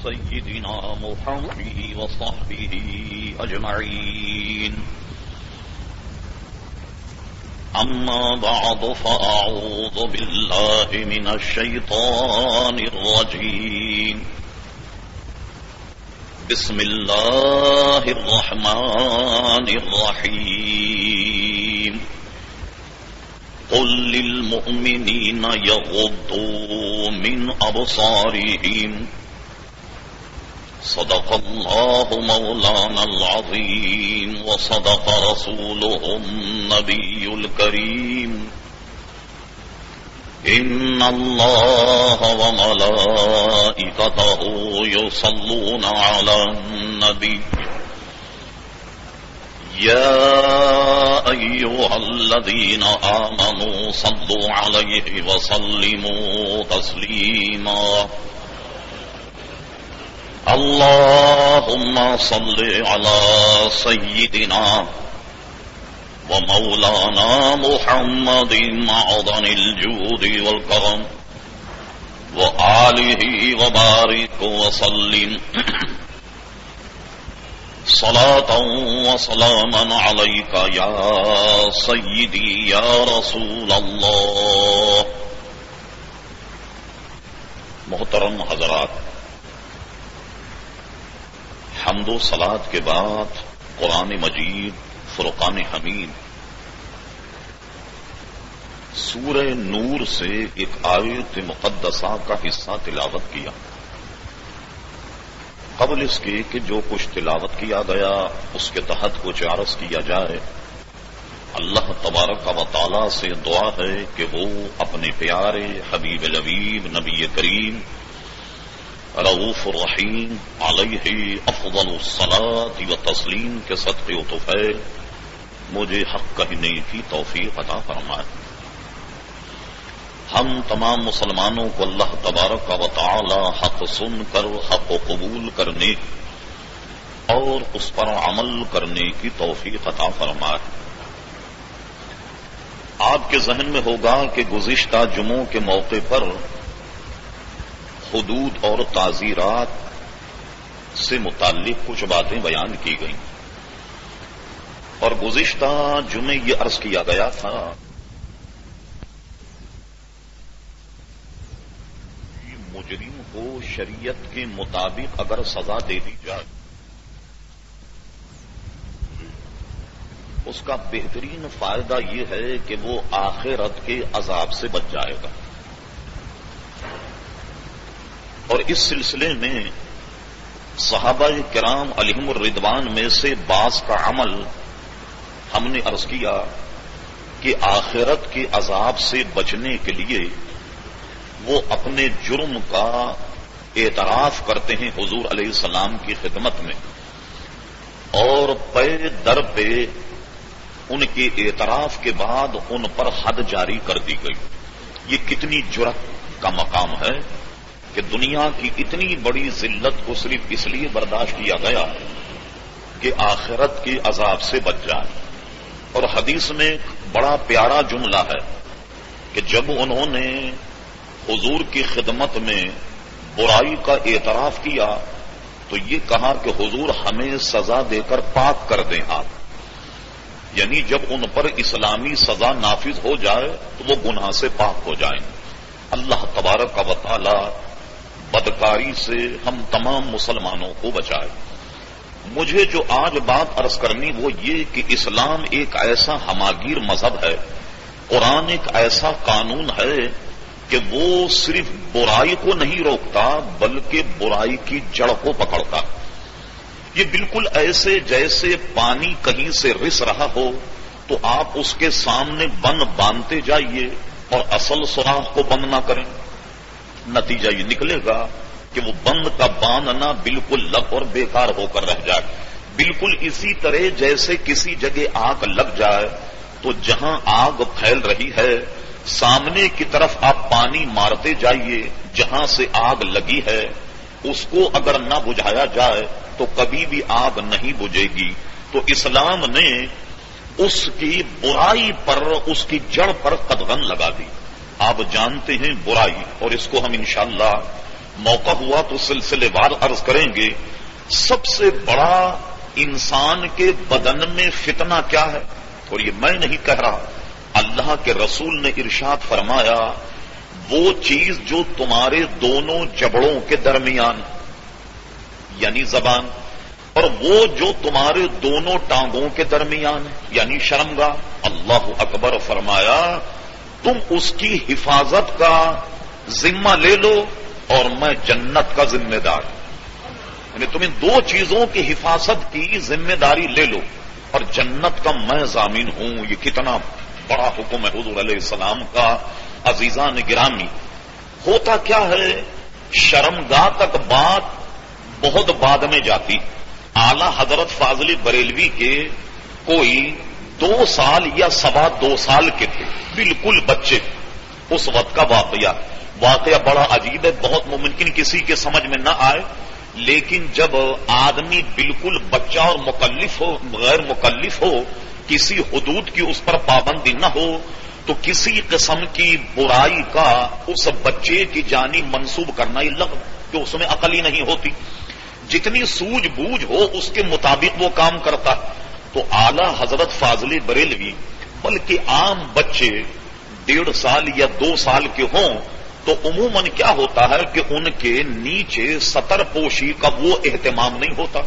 سيدنا محمد وصحبه أجمعين. أما بعد فأعوذ بالله من الشيطان الرجيم. بسم الله الرحمن الرحيم. قل للمؤمنين يغضوا من أبصارهم صدق الله مولانا العظيم وصدق رسوله النبي الكريم. إن الله وملائكته يصلون على النبي يا أيها الذين آمنوا صلوا عليه وسلموا تسليما. اللهم صل على سيدنا ومولانا محمد معدن الجود والكرم وآله وبارك وسلم صلاة وسلاما عليك يا سيدي يا رسول الله. محترم حضرات، حمد و صلات کے بعد قرآن مجید فرقان حمید سورہ نور سے ایک آیت مقدسہ کا حصہ تلاوت کیا. قبل اس کے کہ جو کچھ تلاوت کیا گیا اس کے تحت کچھ عرض کیا جائے، اللہ تبارک و تعالی سے دعا ہے کہ وہ اپنے پیارے حبیب لبیب نبی کریم رؤوف الرحیم علیہ افضل الصلاۃ و تسلیم کے صدقے و طفیل مجھے حق کہنے کی توفیق عطا فرمائے. ہم تمام مسلمانوں کو اللہ تبارک و تعالی حق سن کر حق و قبول کرنے اور اس پر عمل کرنے کی توفیق عطا فرمائے. آپ کے ذہن میں ہوگا کہ گزشتہ جمعوں کے موقع پر حدود اور تعزیرات سے متعلق کچھ باتیں بیان کی گئیں، اور گزشتہ جمعے یہ عرض کیا گیا تھا کہ مجرم کو شریعت کے مطابق اگر سزا دے دی جائے اس کا بہترین فائدہ یہ ہے کہ وہ آخرت کے عذاب سے بچ جائے گا. اور اس سلسلے میں صحابہ کرام علیہم الرضوان میں سے بعض کا عمل ہم نے عرض کیا کہ آخرت کے عذاب سے بچنے کے لیے وہ اپنے جرم کا اعتراف کرتے ہیں حضور علیہ السلام کی خدمت میں، اور پے در پہ ان کے اعتراف کے بعد ان پر حد جاری کر دی گئی. یہ کتنی جرأت کا مقام ہے کہ دنیا کی اتنی بڑی ذلت کو صرف اس لیے برداشت کیا گیا کہ آخرت کے عذاب سے بچ جائے. اور حدیث میں بڑا پیارا جملہ ہے کہ جب انہوں نے حضور کی خدمت میں برائی کا اعتراف کیا تو یہ کہا کہ حضور ہمیں سزا دے کر پاک کر دیں آپ. یعنی جب ان پر اسلامی سزا نافذ ہو جائے تو وہ گناہ سے پاک ہو جائیں. اللہ تبارک و تعالی بدکاری سے ہم تمام مسلمانوں کو بچائے. مجھے جو آج بات عرض کرنی وہ یہ کہ اسلام ایک ایسا ہماگیر مذہب ہے، قرآن ایک ایسا قانون ہے کہ وہ صرف برائی کو نہیں روکتا بلکہ برائی کی جڑ کو پکڑتا. یہ بالکل ایسے جیسے پانی کہیں سے رس رہا ہو تو آپ اس کے سامنے بند باندھتے جائیے اور اصل سوراخ کو بند نہ کریں، نتیجہ یہ نکلے گا کہ وہ بند کا باندھنا بالکل لگ اور بیکار ہو کر رہ جائے. بالکل اسی طرح جیسے کسی جگہ آگ لگ جائے تو جہاں آگ پھیل رہی ہے سامنے کی طرف آپ پانی مارتے جائیے، جہاں سے آگ لگی ہے اس کو اگر نہ بجھایا جائے تو کبھی بھی آگ نہیں بجھے گی. تو اسلام نے اس کی برائی پر، اس کی جڑ پر قدغن لگا دی. آپ جانتے ہیں برائی، اور اس کو ہم انشاءاللہ موقع ہوا تو سلسلے وار عرض کریں گے. سب سے بڑا انسان کے بدن میں فتنہ کیا ہے؟ اور یہ میں نہیں کہہ رہا، اللہ کے رسول نے ارشاد فرمایا، وہ چیز جو تمہارے دونوں جبڑوں کے درمیان یعنی زبان، اور وہ جو تمہارے دونوں ٹانگوں کے درمیان یعنی شرمگاہ. اللہ اکبر. فرمایا تم اس کی حفاظت کا ذمہ لے لو اور میں جنت کا ذمہ دار. یعنی تم ان دو چیزوں کی حفاظت کی ذمہ داری لے لو اور جنت کا میں ضامن ہوں. یہ کتنا بڑا حکم ہے حضور علیہ السلام کا. عزیزان گرامی، ہوتا کیا ہے، شرمگاہ تک بات بہت بعد میں جاتی. اعلی حضرت فاضلی بریلوی کے کوئی 2 سال یا 2.25 سال کے تھے، بالکل بچے. اس وقت کا واقعہ بڑا عجیب ہے، بہت ممکن کسی کے سمجھ میں نہ آئے، لیکن جب آدمی بالکل بچہ اور مکلف ہو، غیر مکلف ہو، کسی حدود کی اس پر پابندی نہ ہو، تو کسی قسم کی برائی کا اس بچے کی جانب منسوب کرنا ہی لغو، کہ اس میں عقل ہی نہیں ہوتی. جتنی سوجھ بوجھ ہو اس کے مطابق وہ کام کرتا. تو اعلی حضرت فاضلی بریلوی بلکہ عام بچے 1.5 سال یا 2 سال کے ہوں تو عموماً کیا ہوتا ہے کہ ان کے نیچے سطر پوشی کا وہ اہتمام نہیں ہوتا.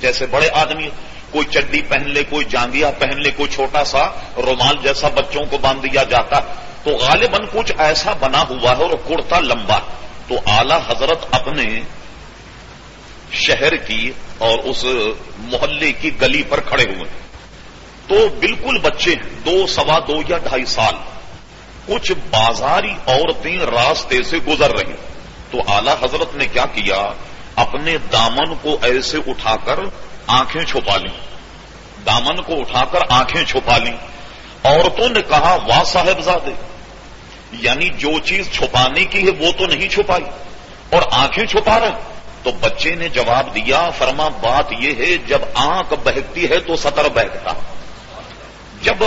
جیسے بڑے آدمی کوئی چڈی پہن لے، کوئی جانگیا پہن لے، کوئی چھوٹا سا رومال جیسا بچوں کو باندھ دیا جاتا، تو غالباً کچھ ایسا بنا ہوا ہے اور کرتا لمبا. تو اعلی حضرت اپنے شہر کی اور اس محلے کی گلی پر کھڑے ہوئے، تو بالکل بچے 2 سوا 2 یا 2.5 سال، کچھ بازاری عورتیں راستے سے گزر رہی. تو اعلی حضرت نے کیا کیا، اپنے دامن کو ایسے اٹھا کر آنکھیں چھپا لیں. دامن کو اٹھا کر آنکھیں چھپا لیں. عورتوں نے کہا واہ صاحبزادے، یعنی جو چیز چھپانے کی ہے وہ تو نہیں چھپائی اور آنکھیں چھپا رہے. تو بچے نے جواب دیا، فرما بات یہ ہے جب آنکھ بہکتی ہے تو سطر بہکتا ہے، جب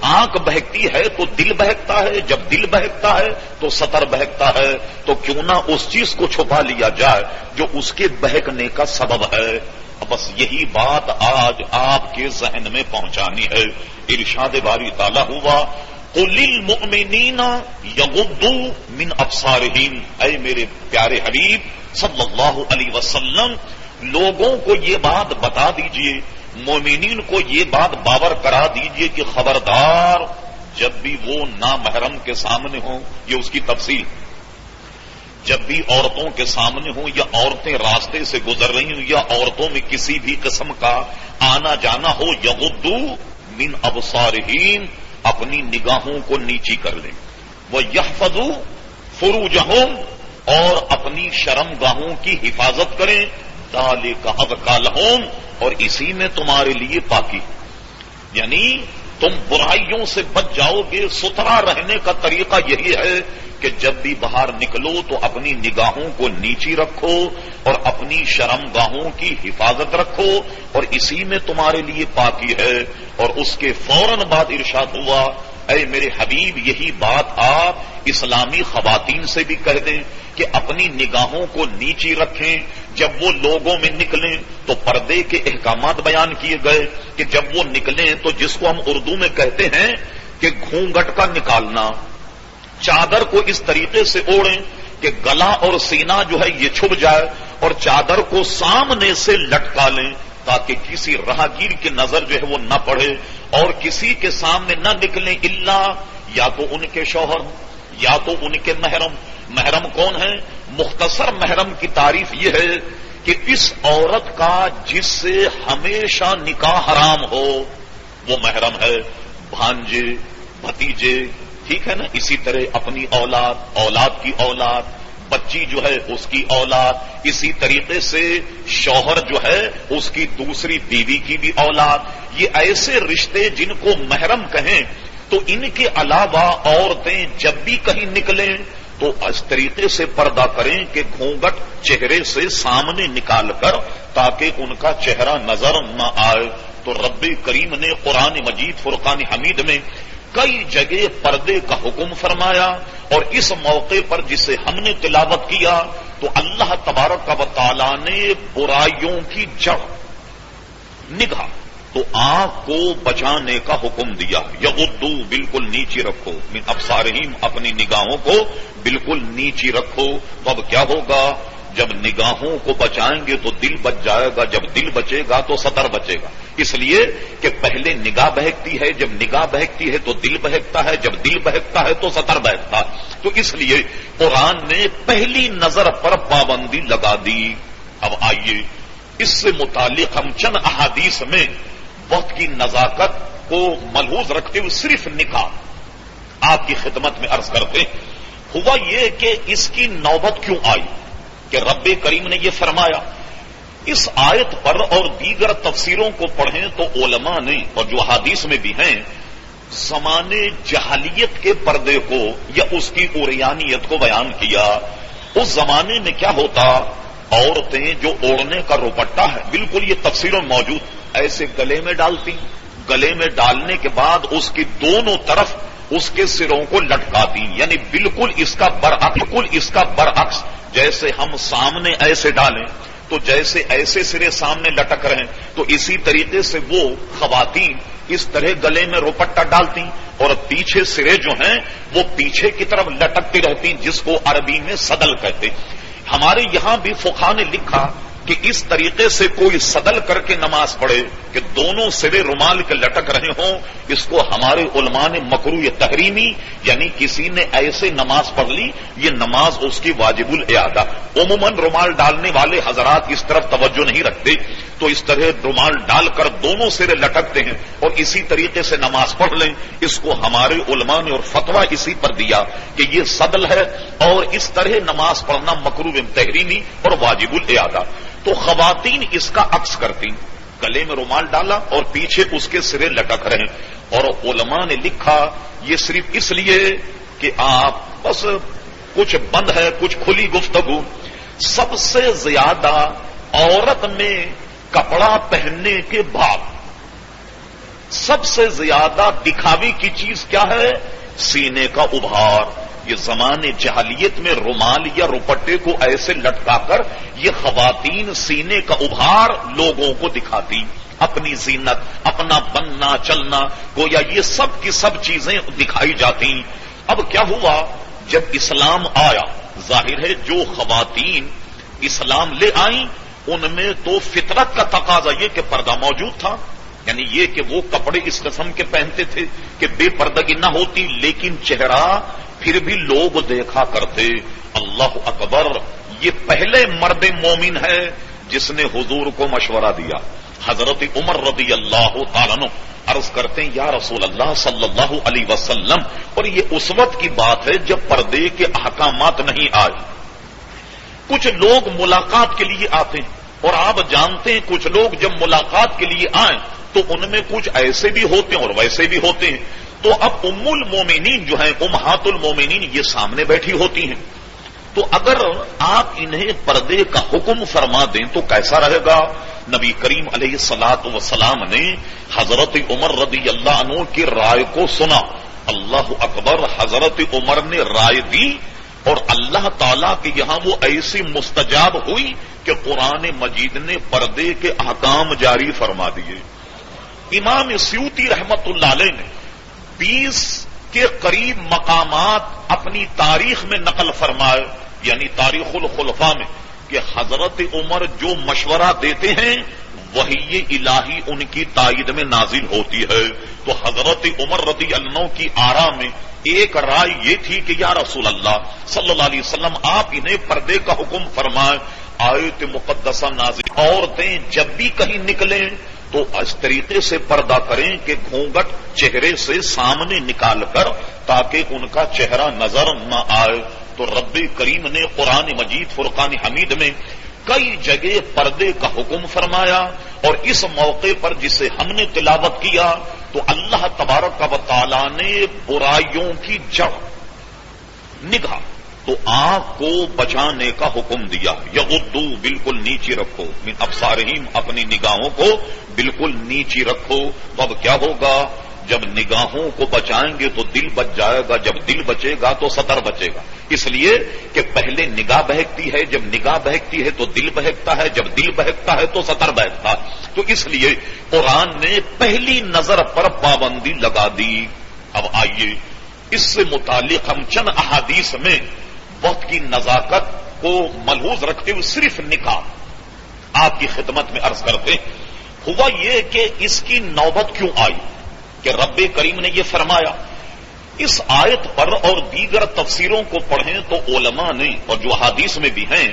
آنکھ بہکتی ہے تو دل بہکتا ہے، جب دل بہکتا ہے تو سطر بہکتا ہے. تو کیوں نہ اس چیز کو چھپا لیا جائے جو اس کے بہکنے کا سبب ہے. بس یہی بات آج آپ کے ذہن میں پہنچانی ہے. ارشاد باری تعالیٰ ہوا، قل للمؤمنین یغضوا من ابصارہم. اے میرے پیارے حبیب صلی اللہ علیہ وسلم، لوگوں کو یہ بات بتا دیجئے، مومنین کو یہ بات باور کرا دیجئے کہ خبردار جب بھی وہ نامحرم کے سامنے ہوں، یہ اس کی تفصیل، جب بھی عورتوں کے سامنے ہوں یا عورتیں راستے سے گزر رہی ہوں یا عورتوں میں کسی بھی قسم کا آنا جانا ہو، یغضوا من ابصارہم، اپنی نگاہوں کو نیچی کر لیں، وَيَحْفَظُوا فُرُوجَهُمْ، اور اپنی شرم گاہوں کی حفاظت کریں، ذَلِكَ أَزْكَىٰ لَهُمْ، اور اسی میں تمہارے لیے پاکی. یعنی تم برائیوں سے بچ جاؤ گے. ستھرا رہنے کا طریقہ یہی ہے کہ جب بھی باہر نکلو تو اپنی نگاہوں کو نیچی رکھو اور اپنی شرم گاہوں کی حفاظت رکھو، اور اسی میں تمہارے لیے پاکی ہے. اور اس کے فوراً بعد ارشاد ہوا، اے میرے حبیب یہی بات آپ اسلامی خواتین سے بھی کہہ دیں کہ اپنی نگاہوں کو نیچی رکھیں. جب وہ لوگوں میں نکلیں تو پردے کے احکامات بیان کیے گئے کہ جب وہ نکلیں تو جس کو ہم اردو میں کہتے ہیں کہ گھونگھٹ کا نکالنا، چادر کو اس طریقے سے اوڑھیں کہ گلا اور سینہ جو ہے یہ چھپ جائے، اور چادر کو سامنے سے لٹکا لیں تاکہ کسی راہگیر کی نظر جو ہے وہ نہ پڑے، اور کسی کے سامنے نہ نکلیں الا یا تو ان کے شوہر یا تو ان کے محرم. محرم کون ہے؟ مختصر محرم کی تعریف یہ ہے کہ اس عورت کا جس سے ہمیشہ نکاح حرام ہو وہ محرم ہے. بھانجے، بھتیجے، ٹھیک ہے نا، اسی طرح اپنی اولاد، اولاد کی اولاد، بچی جو ہے اس کی اولاد، اسی طریقے سے شوہر جو ہے اس کی دوسری بیوی کی بھی اولاد. یہ ایسے رشتے جن کو محرم کہیں. تو ان کے علاوہ عورتیں جب بھی کہیں نکلیں تو اس طریقے سے پردہ کریں کہ گھونگھٹ چہرے سے سامنے نکال کر تاکہ ان کا چہرہ نظر نہ آئے. تو رب کریم نے قرآن مجید فرقان حمید میں کئی جگہ پردے کا حکم فرمایا اور اس موقع پر جسے ہم نے تلاوت کیا تو اللہ تبارک و تعالی نے برائیوں کی جڑ نگاہ تو آنکھ کو بچانے کا حکم دیا. یغضوا بالکل نیچی رکھو من ابصارہم اپنی نگاہوں کو بالکل نیچی رکھو. تو اب کیا ہوگا جب نگاہوں کو بچائیں گے تو دل بچ جائے گا, جب دل بچے گا تو سطر بچے گا. اس لیے کہ پہلے نگاہ بہکتی ہے, جب نگاہ بہکتی ہے تو دل بہکتا ہے, جب دل بہکتا ہے تو سطر بہکتا ہے. تو اس لیے قرآن نے پہلی نظر پر پابندی لگا دی. اب آئیے اس سے متعلق ہم چند احادیث میں وقت کی نزاکت کو ملحوظ رکھتے ہوئے صرف نکاح آپ کی خدمت میں عرض کرتے ہیں. ہوا یہ کہ اس کی نوبت کیوں آئی کہ رب کریم نے یہ فرمایا. اس آیت پر اور دیگر تفسیروں کو پڑھیں تو علماء نے اور جو حدیث میں بھی ہیں زمانے جہلیت کے پردے کو یا اس کی عریانیت کو بیان کیا. اس زمانے میں کیا ہوتا, عورتیں جو اوڑھنے کا روپٹہ ہے بالکل یہ تفسیروں میں موجود ایسے گلے میں ڈالتی, گلے میں ڈالنے کے بعد اس کی دونوں طرف اس کے سروں کو لٹکاتی, یعنی بالکل اس کا برعکس جیسے ہم سامنے ایسے ڈالیں تو جیسے ایسے سرے سامنے لٹک رہے ہیں تو اسی طریقے سے وہ خواتین اس طرح گلے میں روپٹہ ڈالتی اور پیچھے سرے جو ہیں وہ پیچھے کی طرف لٹکتی رہتی, جس کو عربی میں صدل کہتے. ہمارے یہاں بھی فقہاء نے لکھا کہ اس طریقے سے کوئی صدل کر کے نماز پڑھے کہ دونوں سرے رومال کے لٹک رہے ہوں, اس کو ہمارے علماء نے مکروہ تحریمی, یعنی کسی نے ایسے نماز پڑھ لی یہ نماز اس کی واجب الاعادہ. عموماً رومال ڈالنے والے حضرات اس طرف توجہ نہیں رکھتے تو اس طرح رومال ڈال کر دونوں سرے لٹکتے ہیں اور اسی طریقے سے نماز پڑھ لیں. اس کو ہمارے علماء نے اور فتویٰ اسی پر دیا کہ یہ صدل ہے اور اس طرح نماز پڑھنا مکروہ تحریمی اور واجب الاعادہ. تو خواتین اس کا عکس کرتی, گلے میں رومال ڈالا اور پیچھے اس کے سرے لٹک رہے ہیں. اور علماء نے لکھا یہ صرف اس لیے کہ آپ بس کچھ بند ہے کچھ کھلی گفتگو. سب سے زیادہ عورت میں کپڑا پہننے کے بعد سب سے زیادہ دکھاوی کی چیز کیا ہے, سینے کا ابھار. یہ زمانے جہلیت میں رومال یا روپٹے کو ایسے لٹکا کر یہ خواتین سینے کا ابھار لوگوں کو دکھاتی, اپنی زینت, اپنا بننا چلنا گویا یہ سب کی سب چیزیں دکھائی جاتی. اب کیا ہوا جب اسلام آیا, ظاہر ہے جو خواتین اسلام لے آئیں ان میں تو فطرت کا تقاضا یہ کہ پردہ موجود تھا, یعنی یہ کہ وہ کپڑے اس قسم کے پہنتے تھے کہ بے پردگی نہ ہوتی, لیکن چہرہ پھر بھی لوگ دیکھا کرتے. اللہ اکبر, یہ پہلے مرد مومن ہے جس نے حضور کو مشورہ دیا. حضرت عمر رضی اللہ تعالیٰ عنہ عرض کرتے ہیں یا رسول اللہ صلی اللہ علیہ وسلم, اور یہ اس وقت کی بات ہے جب پردے کے احکامات نہیں آئے. کچھ لوگ ملاقات کے لیے آتے ہیں اور آپ جانتے ہیں کچھ لوگ جب ملاقات کے لیے آئیں تو ان میں کچھ ایسے بھی ہوتے ہیں اور ویسے بھی ہوتے ہیں. تو اب ام المومنین جو ہیں امہات المومنین یہ سامنے بیٹھی ہوتی ہیں, تو اگر آپ انہیں پردے کا حکم فرما دیں تو کیسا رہے گا. نبی کریم علیہ الصلوۃ والسلام نے حضرت عمر رضی اللہ عنہ کی رائے کو سنا. اللہ اکبر, حضرت عمر نے رائے دی اور اللہ تعالیٰ کے یہاں وہ ایسی مستجاب ہوئی کہ قرآن مجید نے پردے کے احکام جاری فرما دیے. امام سیوطی رحمت اللہ علیہ نے 20 کے قریب مقامات اپنی تاریخ میں نقل فرمائے, یعنی تاریخ الخلفاء میں, کہ حضرت عمر جو مشورہ دیتے ہیں وحی الہی ان کی تائید میں نازل ہوتی ہے. تو حضرت عمر رضی اللہ عنہ کی آرا میں ایک رائے یہ تھی کہ یا رسول اللہ صلی اللہ علیہ وسلم آپ انہیں پردے کا حکم فرمائیں. آیت مقدسہ نازل, عورتیں جب بھی کہیں نکلیں تو اس طریقے سے پردہ کریں کہ گھونگھٹ چہرے سے سامنے نکال کر تاکہ ان کا چہرہ نظر نہ آئے. تو رب کریم نے قرآن مجید فرقان حمید میں کئی جگہ پردے کا حکم فرمایا, اور اس موقع پر جسے ہم نے تلاوت کیا تو اللہ تبارک و تعالی نے برائیوں کی جڑ نگاہ تو آنکھ کو بچانے کا حکم دیا. یغضوا بالکل نیچی رکھو من ابصارہم اپنی نگاہوں کو بالکل نیچی رکھو. تو اب کیا ہوگا جب نگاہوں کو بچائیں گے تو دل بچ جائے گا، جب دل بچے گا تو سطر بچے گا. اس لیے کہ پہلے نگاہ بہکتی ہے، جب نگاہ بہکتی ہے تو دل بہکتا ہے، جب دل بہکتا ہے تو سطر بہکتا ہے. تو اس لیے قرآن نے پہلی نظر پر پابندی لگا دی. اب آئیے اس سے متعلق ہم چند احادیث میں وقت کی نزاکت کو ملحوظ رکھتے ہوئے صرف نکاح آپ کی خدمت میں عرض کرتے. ہوا یہ کہ اس کی نوبت کیوں آئی کہ رب کریم نے یہ فرمایا. اس آیت پر اور دیگر تفسیروں کو پڑھیں تو علماء نے اور جو حدیث میں بھی ہیں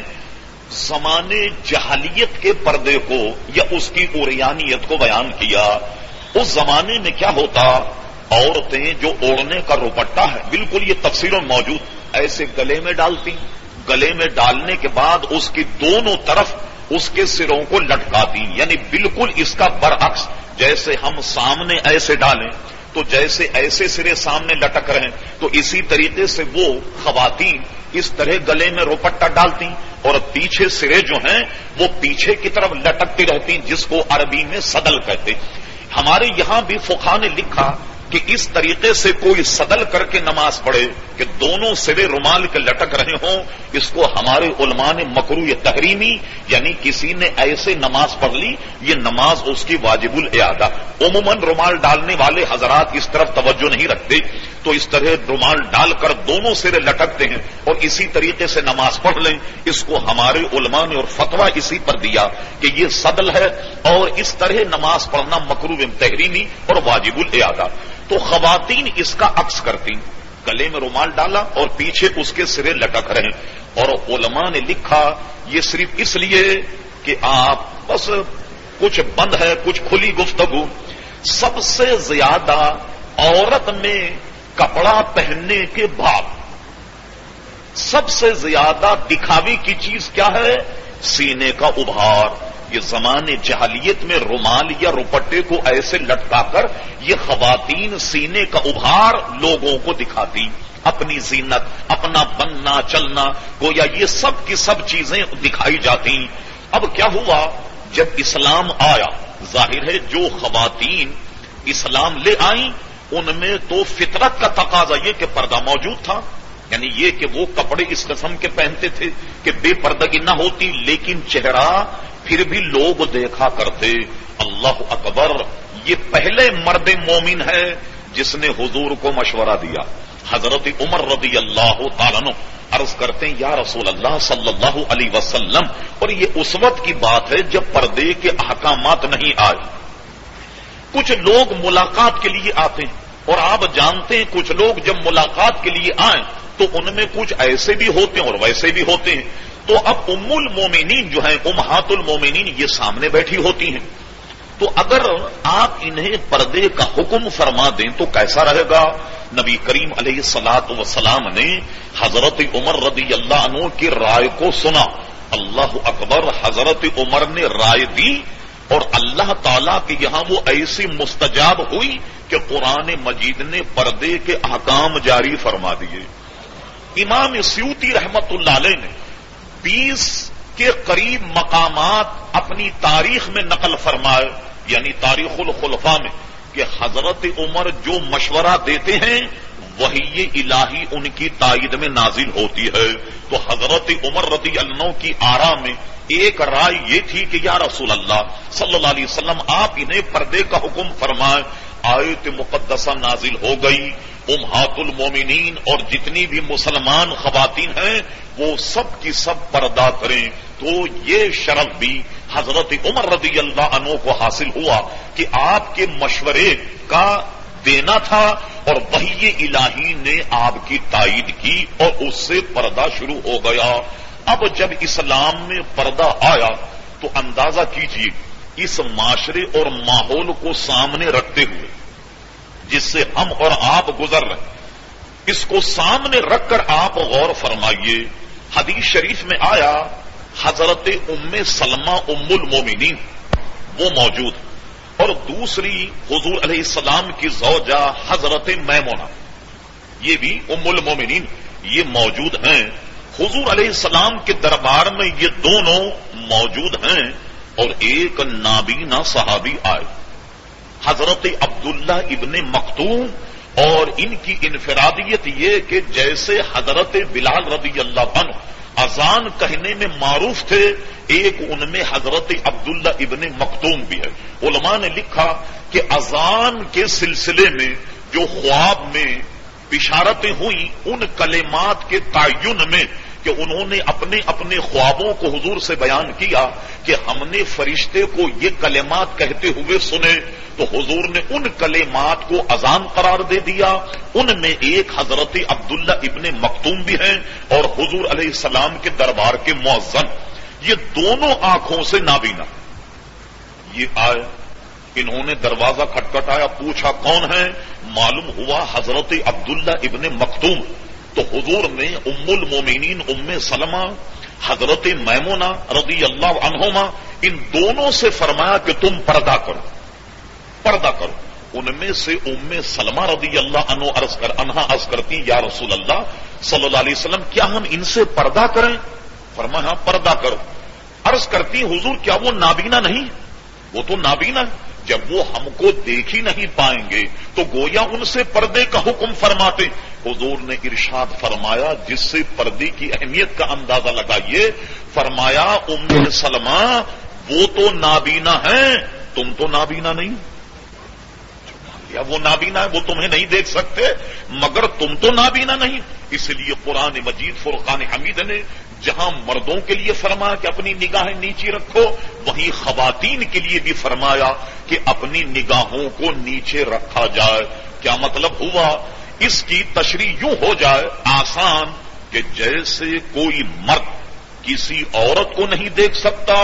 زمانے جہلیت کے پردے کو یا اس کی عریانیت کو بیان کیا. اس زمانے میں کیا ہوتا، عورتیں جو اوڑھنے کا روپٹہ ہے بالکل یہ تفسیروں میں موجود ایسے گلے میں ڈالتی، گلے میں ڈالنے کے بعد اس کی دونوں طرف اس کے سروں کو لٹکاتی، یعنی بالکل اس کا برعکس. جیسے ہم سامنے ایسے ڈالیں تو جیسے ایسے سرے سامنے لٹک رہے ہیں تو اسی طریقے سے وہ خواتین اس طرح گلے میں روپٹہ ڈالتی اور پیچھے سرے جو ہیں وہ پیچھے کی طرف لٹکتی رہتی، جس کو عربی میں صدل کہتے. ہمارے یہاں بھی فقہاء نے لکھا کہ اس طریقے سے کوئی صدل کر کے نماز پڑھے کہ دونوں سرے رومال کے لٹک رہے ہوں، اس کو ہمارے علماء نے مکروہ تحریمی، یعنی کسی نے ایسے نماز پڑھ لی یہ نماز اس کی واجب الاعادہ. عموماً رومال ڈالنے والے حضرات اس طرف توجہ نہیں رکھتے تو اس طرح رومال ڈال کر دونوں سرے لٹکتے ہیں اور اسی طریقے سے نماز پڑھ لیں. اس کو ہمارے علماء نے اور فتویٰ اسی پر دیا کہ یہ صدل ہے اور اس طرح نماز پڑھنا مکروہ تحریمی اور واجب الاعادہ. تو خواتین اس کا عکس کرتی، گلے میں رومال ڈالا اور پیچھے اس کے سرے لٹک رہے. اور علماء نے لکھا یہ صرف اس لیے کہ آپ بس کچھ بند ہے کچھ کھلی گفتگو. سب سے زیادہ عورت میں کپڑا پہننے کے بعد سب سے زیادہ دکھاوی کی چیز کیا ہے؟ سینے کا ابھار. یہ زمانے جہلیت میں رومال یا روپٹے کو ایسے لٹکا کر یہ خواتین سینے کا ابھار لوگوں کو دکھاتی، اپنی زینت، اپنا بننا چلنا گویا یہ سب کی سب چیزیں دکھائی جاتی. اب کیا ہوا جب اسلام آیا، ظاہر ہے جو خواتین اسلام لے آئیں ان میں تو فطرت کا تقاضا یہ کہ پردہ موجود تھا، یعنی یہ کہ وہ کپڑے اس قسم کے پہنتے تھے کہ بے پردگی نہ ہوتی، لیکن چہرہ پھر بھی لوگ دیکھا کرتے. اللہ اکبر، یہ پہلے مرد مومن ہے جس نے حضور کو مشورہ دیا. حضرت عمر رضی اللہ تعالیٰ عنہ عرض کرتے ہیں یا رسول اللہ صلی اللہ علیہ وسلم، اور یہ اس وقت کی بات ہے جب پردے کے احکامات نہیں آئے. کچھ لوگ ملاقات کے لیے آتے ہیں اور آپ جانتے ہیں کچھ لوگ جب ملاقات کے لیے آئیں تو ان میں کچھ ایسے بھی ہوتے ہیں اور ویسے بھی ہوتے ہیں. تو اب ام المومنین جو ہیں امہات المومنین یہ سامنے بیٹھی ہوتی ہیں، تو اگر آپ انہیں پردے کا حکم فرما دیں تو کیسا رہے گا؟ نبی کریم علیہ الصلوۃ والسلام نے حضرت عمر رضی اللہ عنہ کی رائے کو سنا. اللہ اکبر، حضرت عمر نے رائے دی اور اللہ تعالیٰ کے یہاں وہ ایسی مستجاب ہوئی کہ قرآن مجید نے پردے کے احکام جاری فرما دیے. امام سیوطی رحمت اللہ علیہ نے 20 کے قریب مقامات اپنی تاریخ میں نقل فرمائے، یعنی تاریخ الخلفاء میں، کہ حضرت عمر جو مشورہ دیتے ہیں وحی الہی ان کی تائید میں نازل ہوتی ہے. تو حضرت عمر رضی اللہ عنہ کی آرا میں ایک رائے یہ تھی کہ یا رسول اللہ صلی اللہ علیہ وسلم آپ انہیں پردے کا حکم فرمائیں. آیت مقدسہ نازل ہو گئی، امہات المومنین اور جتنی بھی مسلمان خواتین ہیں وہ سب کی سب پردہ کریں. تو یہ شرف بھی حضرت عمر رضی اللہ عنہ کو حاصل ہوا کہ آپ کے مشورے کا دینا تھا اور وحی الہی نے آپ کی تائید کی اور اس سے پردہ شروع ہو گیا. اب جب اسلام میں پردہ آیا تو اندازہ کیجیے اس معاشرے اور ماحول کو سامنے رکھتے ہوئے جس سے ہم اور آپ گزر رہے ہیں، اس کو سامنے رکھ کر آپ غور فرمائیے. حدیث شریف میں آیا حضرت ام سلمہ ام المومنین وہ موجود اور دوسری حضور علیہ السلام کی زوجہ حضرت میمونہ یہ بھی ام المومنین یہ موجود ہیں. حضور علیہ السلام کے دربار میں یہ دونوں موجود ہیں اور ایک نابینا صحابی آئے. حضرت عبداللہ ابن مکتوم، اور ان کی انفرادیت یہ کہ جیسے حضرت بلال رضی اللہ عنہ اذان کہنے میں معروف تھے، ایک ان میں حضرت عبداللہ ابن مکتوم بھی ہے۔ علماء نے لکھا کہ اذان کے سلسلے میں جو خواب میں بشارتیں ہوئیں، ان کلمات کے تعین میں کہ انہوں نے اپنے اپنے خوابوں کو حضور سے بیان کیا کہ ہم نے فرشتے کو یہ کلمات کہتے ہوئے سنے، تو حضور نے ان کلمات کو اذان قرار دے دیا۔ ان میں ایک حضرت عبداللہ ابن مکتوم بھی ہیں اور حضور علیہ السلام کے دربار کے مؤذن، یہ دونوں آنکھوں سے نابینا۔ یہ آئے، انہوں نے دروازہ کھٹکھٹایا، پوچھا کون ہے؟ معلوم ہوا حضرت عبداللہ ابن مکتوم۔ تو حضور نے ام المومنین ام سلمہ، حضرت میمونہ رضی اللہ عنہما، ان دونوں سے فرمایا کہ تم پردہ کرو، پردہ کرو۔ ان میں سے ام سلمہ رضی اللہ عنہا عرض کرتی، یا رسول اللہ صلی اللہ علیہ وسلم، کیا ہم ان سے پردہ کریں؟ فرمایا ہاں پردہ کرو۔ عرض کرتی، حضور کیا وہ نابینا نہیں؟ وہ تو نابینا ہے، جب وہ ہم کو دیکھ ہی نہیں پائیں گے تو گویا ان سے پردے کا حکم فرماتے۔ حضور نے ارشاد فرمایا، جس سے پردے کی اہمیت کا اندازہ لگائیے، فرمایا ام سلمہ وہ تو نابینا ہیں، تم تو نابینا نہیں، یا وہ نابینا ہے، وہ تمہیں نہیں دیکھ سکتے مگر تم تو نابینا نہیں۔ اس لیے قرآن مجید فرقان حمید نے جہاں مردوں کے لیے فرمایا کہ اپنی نگاہیں نیچی رکھو، وہیں خواتین کے لیے بھی فرمایا کہ اپنی نگاہوں کو نیچے رکھا جائے۔ کیا مطلب ہوا؟ اس کی تشریح یوں ہو جائے آسان کہ جیسے کوئی مرد کسی عورت کو نہیں دیکھ سکتا،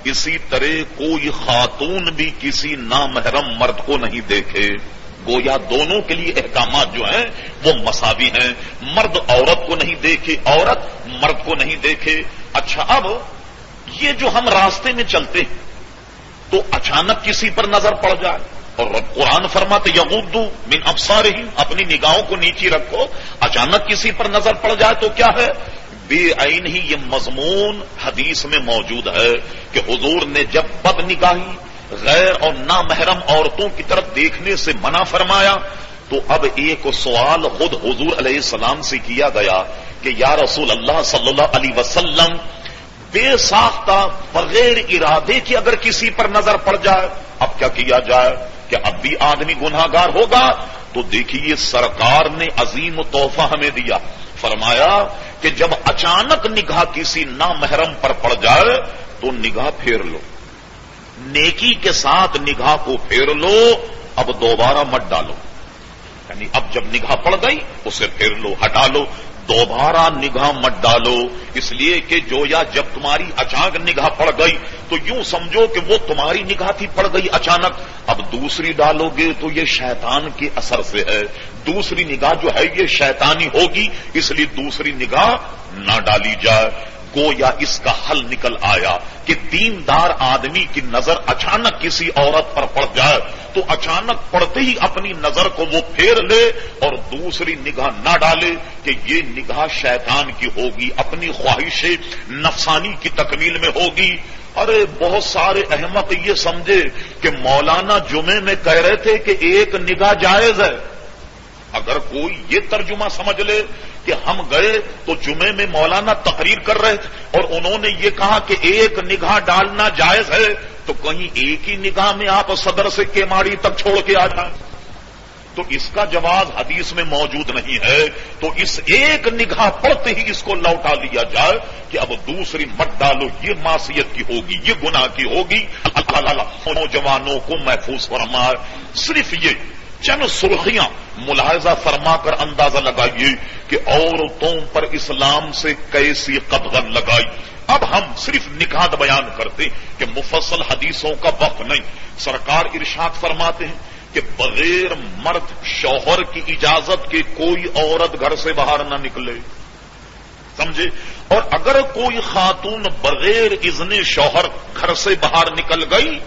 اسی طرح کوئی خاتون بھی کسی نامحرم مرد کو نہیں دیکھے۔ گویا دونوں کے لیے احکامات جو ہیں وہ مساوی ہیں، مرد عورت کو نہیں دیکھے، عورت مرد کو نہیں دیکھے۔ اچھا، اب یہ جو ہم راستے میں چلتے ہیں تو اچانک کسی پر نظر پڑ جائے، اور قرآن فرماتے یغضوا من ابصارہم، اپنی نگاہوں کو نیچی رکھو، اچانک کسی پر نظر پڑ جائے تو کیا ہے؟ بے عین ہی یہ مضمون حدیث میں موجود ہے کہ حضور نے جب بد نگاہی، غیر اور نامحرم عورتوں کی طرف دیکھنے سے منع فرمایا، تو اب ایک سوال خود حضور علیہ السلام سے کیا گیا کہ یا رسول اللہ صلی اللہ علیہ وسلم، بے ساختہ بغیر ارادے کے اگر کسی پر نظر پڑ جائے اب کیا کیا جائے؟ کہ اب بھی آدمی گناہگار ہوگا؟ تو دیکھیے سرکار نے عظیم تحفہ ہمیں دیا، فرمایا کہ جب اچانک نگاہ کسی نامحرم پر پڑ جائے تو نگاہ پھیر لو، نیکی کے ساتھ نگاہ کو پھیر لو، اب دوبارہ مت ڈالو۔ یعنی اب جب نگاہ پڑ گئی اسے پھیر لو، ہٹا لو، دوبارہ نگاہ مت ڈالو۔ اس لیے کہ جو یا جب تمہاری اچانک نگاہ پڑ گئی تو یوں سمجھو کہ وہ تمہاری نگاہ تھی پڑ گئی اچانک، اب دوسری ڈالو گے تو یہ شیطان کے اثر سے ہے، دوسری نگاہ جو ہے یہ شیطانی ہوگی، اس لیے دوسری نگاہ نہ ڈالی جائے۔ گویا اس کا حل نکل آیا کہ دیندار آدمی کی نظر اچانک کسی عورت پر پڑ جائے تو اچانک پڑتے ہی اپنی نظر کو وہ پھیر لے اور دوسری نگاہ نہ ڈالے کہ یہ نگاہ شیطان کی ہوگی، اپنی خواہش نفسانی کی تکمیل میں ہوگی۔ ارے بہت سارے احمق یہ سمجھے کہ مولانا جمعے میں کہہ رہے تھے کہ ایک نگاہ جائز ہے۔ اگر کوئی یہ ترجمہ سمجھ لے کہ ہم گئے تو جمعے میں مولانا تقریر کر رہے تھے اور انہوں نے یہ کہا کہ ایک نگاہ ڈالنا جائز ہے، تو کہیں ایک ہی نگاہ میں آپ صدر سے کیماڑی تک چھوڑ کے آ جائیں، تو اس کا جواز حدیث میں موجود نہیں ہے۔ تو اس ایک نگاہ پڑتے ہی اس کو لوٹا لیا جائے کہ اب دوسری مت ڈالو، یہ معصیت کی ہوگی، یہ گناہ کی ہوگی۔ اللہ نوجوانوں کو محفوظ فرمائے۔ صرف یہ چند سرخیاں ملاحظہ فرما کر اندازہ لگائیے کہ عورتوں پر اسلام سے کیسی قدغن لگائی۔ اب ہم صرف نکات بیان کرتے کہ مفصل حدیثوں کا وقت نہیں۔ سرکار ارشاد فرماتے ہیں کہ بغیر مرد شوہر کی اجازت کے کوئی عورت گھر سے باہر نہ نکلے، سمجھے؟ اور اگر کوئی خاتون بغیر اذن شوہر گھر سے باہر نکل گئی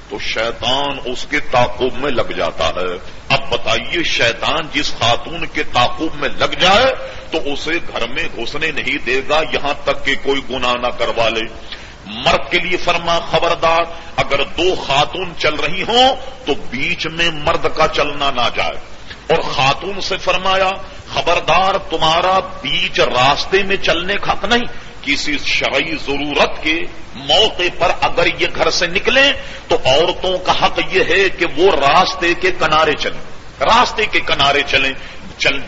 تو شیطان اس کے تعاقب میں لگ جاتا ہے۔ اب بتائیے، شیطان جس خاتون کے تعاقب میں لگ جائے تو اسے گھر میں گھسنے نہیں دے گا یہاں تک کہ کوئی گناہ نہ کروا لے۔ مرد کے لیے فرما خبردار اگر دو خاتون چل رہی ہوں تو بیچ میں مرد کا چلنا نہ جائے، اور خاتون سے فرمایا خبردار تمہارا بیچ راستے میں چلنے کا حق نہیں، کسی شرعی ضرورت کے موقع پر اگر یہ گھر سے نکلیں تو عورتوں کا حق یہ ہے کہ وہ راستے کے کنارے چلیں، راستے کے کنارے چلیں،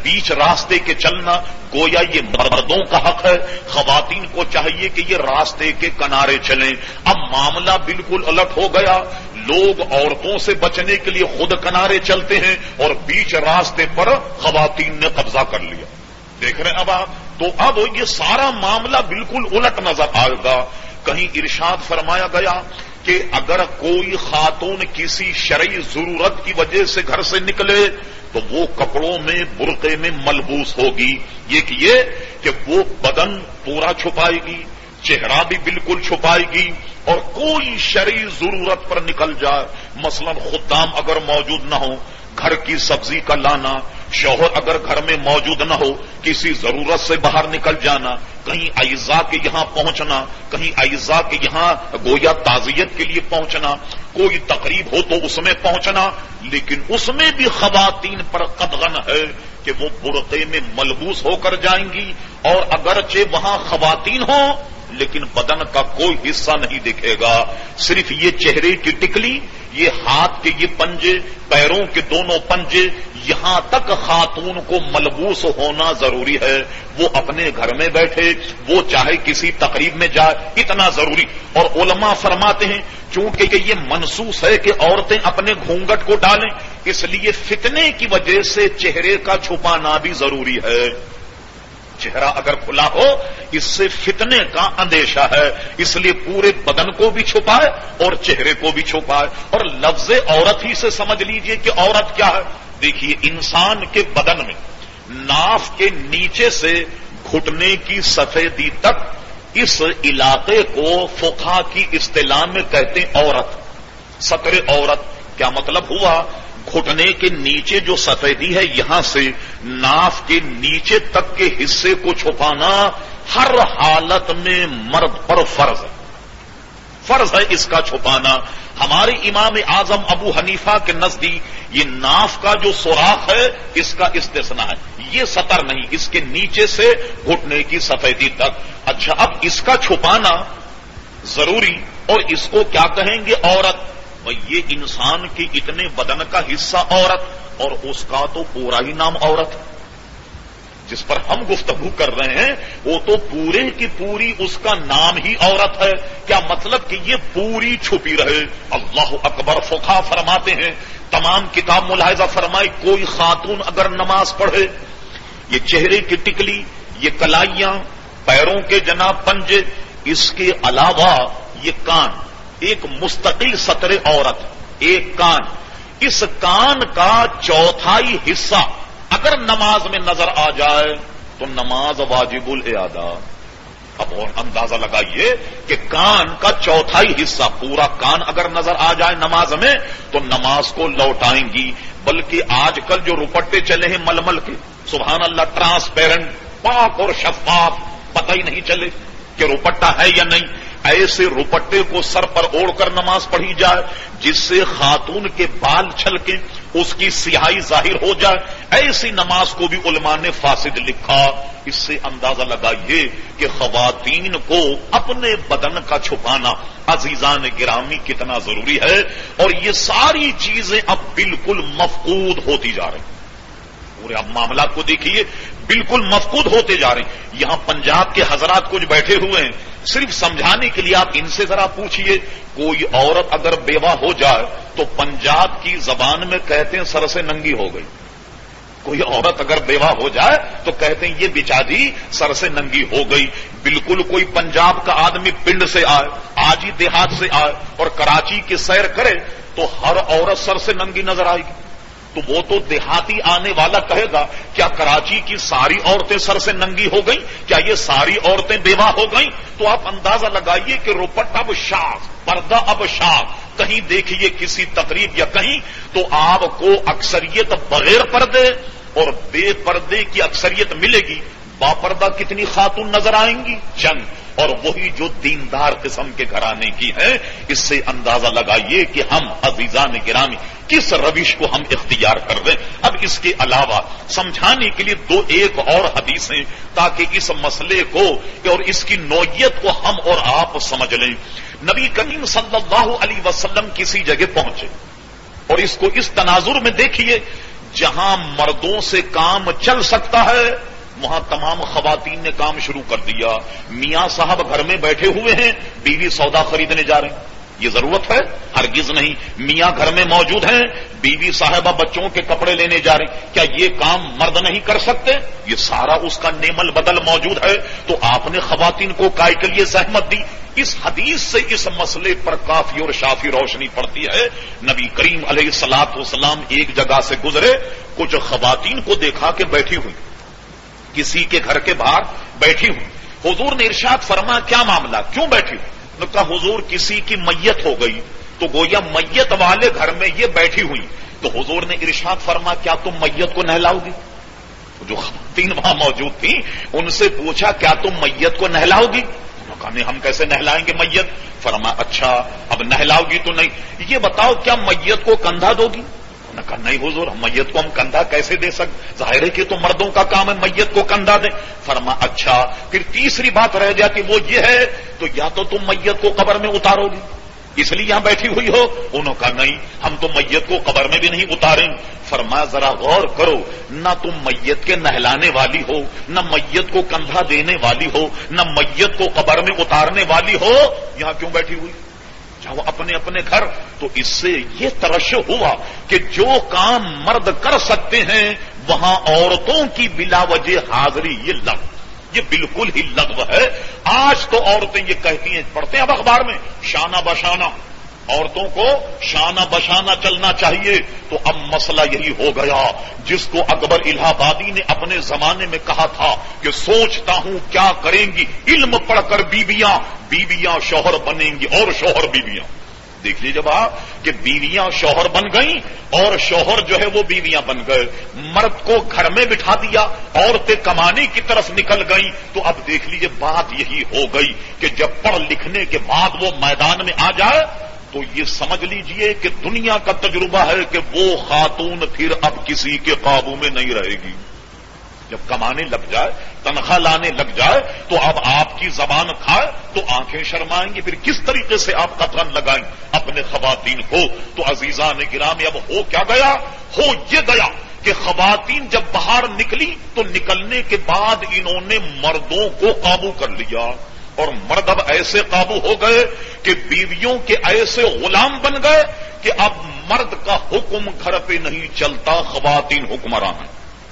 بیچ راستے کے چلنا گویا یہ مردوں کا حق ہے، خواتین کو چاہیے کہ یہ راستے کے کنارے چلیں۔ اب معاملہ بالکل الٹ ہو گیا، لوگ عورتوں سے بچنے کے لیے خود کنارے چلتے ہیں اور بیچ راستے پر خواتین نے قبضہ کر لیا۔ دیکھ رہے ہیں اب آپ، تو اب یہ سارا معاملہ بالکل الٹ نظر آئے گا۔ کہیں ارشاد فرمایا گیا کہ اگر کوئی خاتون کسی شرعی ضرورت کی وجہ سے گھر سے نکلے تو وہ کپڑوں میں برقعے میں ملبوس ہوگی، یہ کہ وہ بدن پورا چھپائے گی، چہرہ بھی بالکل چھپائے گی، اور کوئی شرعی ضرورت پر نکل جائے، مثلا خدام اگر موجود نہ ہو، گھر کی سبزی کا لانا، شوہر اگر گھر میں موجود نہ ہو، کسی ضرورت سے باہر نکل جانا، کہیں اعزاء کے یہاں پہنچنا، کہیں اعزاء کے یہاں گویا تعزیت کے لیے پہنچنا، کوئی تقریب ہو تو اس میں پہنچنا، لیکن اس میں بھی خواتین پر قدغن ہے کہ وہ برقعے میں ملبوس ہو کر جائیں گی، اور اگرچہ وہاں خواتین ہوں لیکن بدن کا کوئی حصہ نہیں دکھے گا، صرف یہ چہرے کی ٹکلی، یہ ہاتھ کے یہ پنجے، پیروں کے دونوں پنجے، یہاں تک خاتون کو ملبوس ہونا ضروری ہے۔ وہ اپنے گھر میں بیٹھے، وہ چاہے کسی تقریب میں جائے، اتنا ضروری۔ اور علماء فرماتے ہیں چونکہ یہ منسوس ہے کہ عورتیں اپنے گھونگھٹ کو ڈالیں، اس لیے فتنے کی وجہ سے چہرے کا چھپانا بھی ضروری ہے۔ چہرہ اگر کھلا ہو اس سے فتنے کا اندیشہ ہے، اس لیے پورے بدن کو بھی چھپائے اور چہرے کو بھی چھپائے۔ اور لفظ عورت ہی سے سمجھ لیجئے کہ عورت کیا ہے۔ دیکھیے انسان کے بدن میں ناف کے نیچے سے گھٹنے کی سفیدی تک اس علاقے کو فقہا کی اصطلاح میں کہتے ہیں عورت، سطر عورت۔ کیا مطلب ہوا؟ گھٹنے کے نیچے جو سفیدی ہے یہاں سے ناف کے نیچے تک کے حصے کو چھپانا ہر حالت میں مرد پر فرض ہے، فرض ہے اس کا چھپانا۔ ہمارے امام اعظم ابو حنیفہ کے نزدیک یہ ناف کا جو سوراخ ہے اس کا استثناء ہے، یہ سطر نہیں، اس کے نیچے سے گھٹنے کی سفیدی تک۔ اچھا اب اس کا چھپانا ضروری، اور اس کو کیا کہیں گے؟ عورت۔ یہ انسان کے اتنے بدن کا حصہ عورت، اور اس کا تو پورا ہی نام عورت ہے جس پر ہم گفتگو کر رہے ہیں، وہ تو پورے کی پوری اس کا نام ہی عورت ہے۔ کیا مطلب کہ یہ پوری چھپی رہے۔ اللہ اکبر۔ فقہا فرماتے ہیں، تمام کتاب ملاحظہ فرمائے، کوئی خاتون اگر نماز پڑھے، یہ چہرے کی ٹکلی، یہ کلائیاں، پیروں کے جناب پنجے، اس کے علاوہ یہ کان، ایک مستقل سطر عورت، ایک کان، اس کان کا چوتھائی حصہ اگر نماز میں نظر آ جائے تو نماز واجب الاعادہ۔ اب اور اندازہ لگائیے کہ کان کا چوتھائی حصہ، پورا کان اگر نظر آ جائے نماز میں تو نماز کو لوٹائیں گی۔ بلکہ آج کل جو روپٹے چلے ہیں ململ کے، سبحان اللہ، ٹرانسپیرنٹ، پاک اور شفاف، پتہ ہی نہیں چلے کہ روپٹا ہے یا نہیں، ایسے روپٹے کو سر پر اوڑھ کر نماز پڑھی جائے جس سے خاتون کے بال چھلکیں، اس کی سیاہی ظاہر ہو جائے، ایسی نماز کو بھی علماء نے فاسد لکھا۔ اس سے اندازہ لگائیے کہ خواتین کو اپنے بدن کا چھپانا عزیزان گرامی کتنا ضروری ہے، اور یہ ساری چیزیں اب بالکل مفقود ہوتی جا رہی ہیں۔ پورے اب معاملات کو دیکھیے، بالکل مفقود ہوتے جا رہے ہیں۔ یہاں پنجاب کے حضرات کچھ بیٹھے ہوئے ہیں، صرف سمجھانے کے لیے آپ ان سے ذرا پوچھئے، کوئی عورت اگر بیوہ ہو جائے تو پنجاب کی زبان میں کہتے ہیں سر سے ننگی ہو گئی۔ کوئی عورت اگر بیوہ ہو جائے تو کہتے ہیں یہ بیچاری سر سے ننگی ہو گئی۔ بالکل کوئی پنجاب کا آدمی پنڈ سے آئے، آج ہی دیہات سے آئے اور کراچی کی سیر کرے تو ہر عورت سر سے ننگی نظر آئے گی، تو وہ تو دیہاتی آنے والا کہے گا کیا کراچی کی ساری عورتیں سر سے ننگی ہو گئیں؟ کیا یہ ساری عورتیں بیوہ ہو گئیں؟ تو آپ اندازہ لگائیے کہ روپٹ اب شاخ، پردہ اب شاخ، کہیں دیکھیے کسی تقریب یا کہیں تو آپ کو اکثریت بغیر پردے اور بے پردے کی اکثریت ملے گی، با پردہ کتنی خاتون نظر آئیں گی؟ چند۔ اور وہی جو دیندار قسم کے گھرانے کی ہے. اس سے اندازہ لگائیے کہ ہم عزیزان گرامی کس روش کو ہم اختیار کر رہے ہیں. اب اس کے علاوہ سمجھانے کے لیے ایک اور حدیثیں تاکہ اس مسئلے کو اور اس کی نوعیت کو ہم اور آپ سمجھ لیں. نبی کریم صلی اللہ علیہ وسلم کسی جگہ پہنچے اور اس کو اس تناظر میں دیکھیے جہاں مردوں سے کام چل سکتا ہے وہاں تمام خواتین نے کام شروع کر دیا. میاں صاحب گھر میں بیٹھے ہوئے ہیں, بیوی سودا خریدنے جا رہے ہیں. یہ ضرورت ہے؟ ہرگز نہیں. میاں گھر میں موجود ہیں, بیوی صاحبہ بچوں کے کپڑے لینے جا رہے ہیں. کیا یہ کام مرد نہیں کر سکتے؟ یہ سارا اس کا نعمل بدل موجود ہے. تو آپ نے خواتین کو کائے کے لیے زحمت دی؟ اس حدیث سے اس مسئلے پر کافی اور شافی روشنی پڑتی ہے. نبی کریم علیہ الصلوۃ والسلام ایک جگہ سے گزرے, کچھ خواتین کو دیکھا کہ بیٹھی ہوئی کسی کے گھر کے باہر بیٹھی ہوئی. حضور نے ارشاد فرمایا کیا معاملہ, کیوں بیٹھی ہوئی؟ نے کہا حضور کسی کی میت ہو گئی تو گویا میت والے گھر میں یہ بیٹھی ہوئی. تو حضور نے ارشاد فرمایا کیا تم میت کو نہلاؤ گی؟ جو خواتین وہاں موجود تھیں ان سے پوچھا کیا تم میت کو نہلاؤ گی؟ کہا نہیں, ہم کیسے نہلائیں گے میت. فرمایا اچھا اب نہلاؤ گی تو نہیں, یہ بتاؤ کیا میت کو کندھا دو گی؟ نے کہا نہیں حضور, میت کو ہم کندھا کیسے دے سکتے, ظاہر ہے کہ تو مردوں کا کام ہے میت کو کندھا دیں. فرما اچھا پھر تیسری بات رہ جاتی وہ یہ ہے تو یا تو تم میت کو قبر میں اتارو گی اس لیے یہاں بیٹھی ہوئی ہو. انہوں کہا نہیں, ہم تو میت کو قبر میں بھی نہیں اتاریں. فرمایا ذرا غور کرو, نہ تم میت کے نہلانے والی ہو, نہ میت کو کندھا دینے والی ہو, نہ میت کو قبر میں اتارنے والی ہو, یہاں کیوں بیٹھی ہوئی؟ چاہو اپنے اپنے گھر. تو اس سے یہ ترشح ہوا کہ جو کام مرد کر سکتے ہیں وہاں عورتوں کی بلا وجہ حاضری یہ لغو, یہ بالکل ہی لغو ہے. آج تو عورتیں یہ کہتی ہیں, پڑھتے ہیں اب اخبار میں, شانہ بشانہ عورتوں کو شانہ بشانہ چلنا چاہیے. تو اب مسئلہ یہی ہو گیا جس کو اکبر الہ آبادی نے اپنے زمانے میں کہا تھا کہ سوچتا ہوں کیا کریں گی علم پڑھ کر بیویاں, بیویاں شوہر بنیں گی اور شوہر بیویاں. دیکھ لیجیے آپ کہ بیویاں شوہر بن گئیں اور شوہر جو ہے وہ بیویاں بن گئے. مرد کو گھر میں بٹھا دیا, عورتیں کمانے کی طرف نکل گئیں. تو اب دیکھ لیجیے بات یہی ہو گئی کہ جب پڑھ لکھنے کے بعد وہ میدان میں آ جائے تو یہ سمجھ لیجئے کہ دنیا کا تجربہ ہے کہ وہ خاتون پھر اب کسی کے قابو میں نہیں رہے گی. جب کمانے لگ جائے, تنخواہ لانے لگ جائے تو اب آپ کی زبان کھائے تو آنکھیں شرمائیں گی. پھر کس طریقے سے آپ قطرن لگائیں اپنے خواتین کو. تو عزیزان گرامی اب ہو کیا گیا, ہو یہ گیا کہ خواتین جب باہر نکلی تو نکلنے کے بعد انہوں نے مردوں کو قابو کر لیا. اور مرد اب ایسے قابو ہو گئے کہ بیویوں کے ایسے غلام بن گئے کہ اب مرد کا حکم گھر پہ نہیں چلتا, خواتین حکمراں ہیں.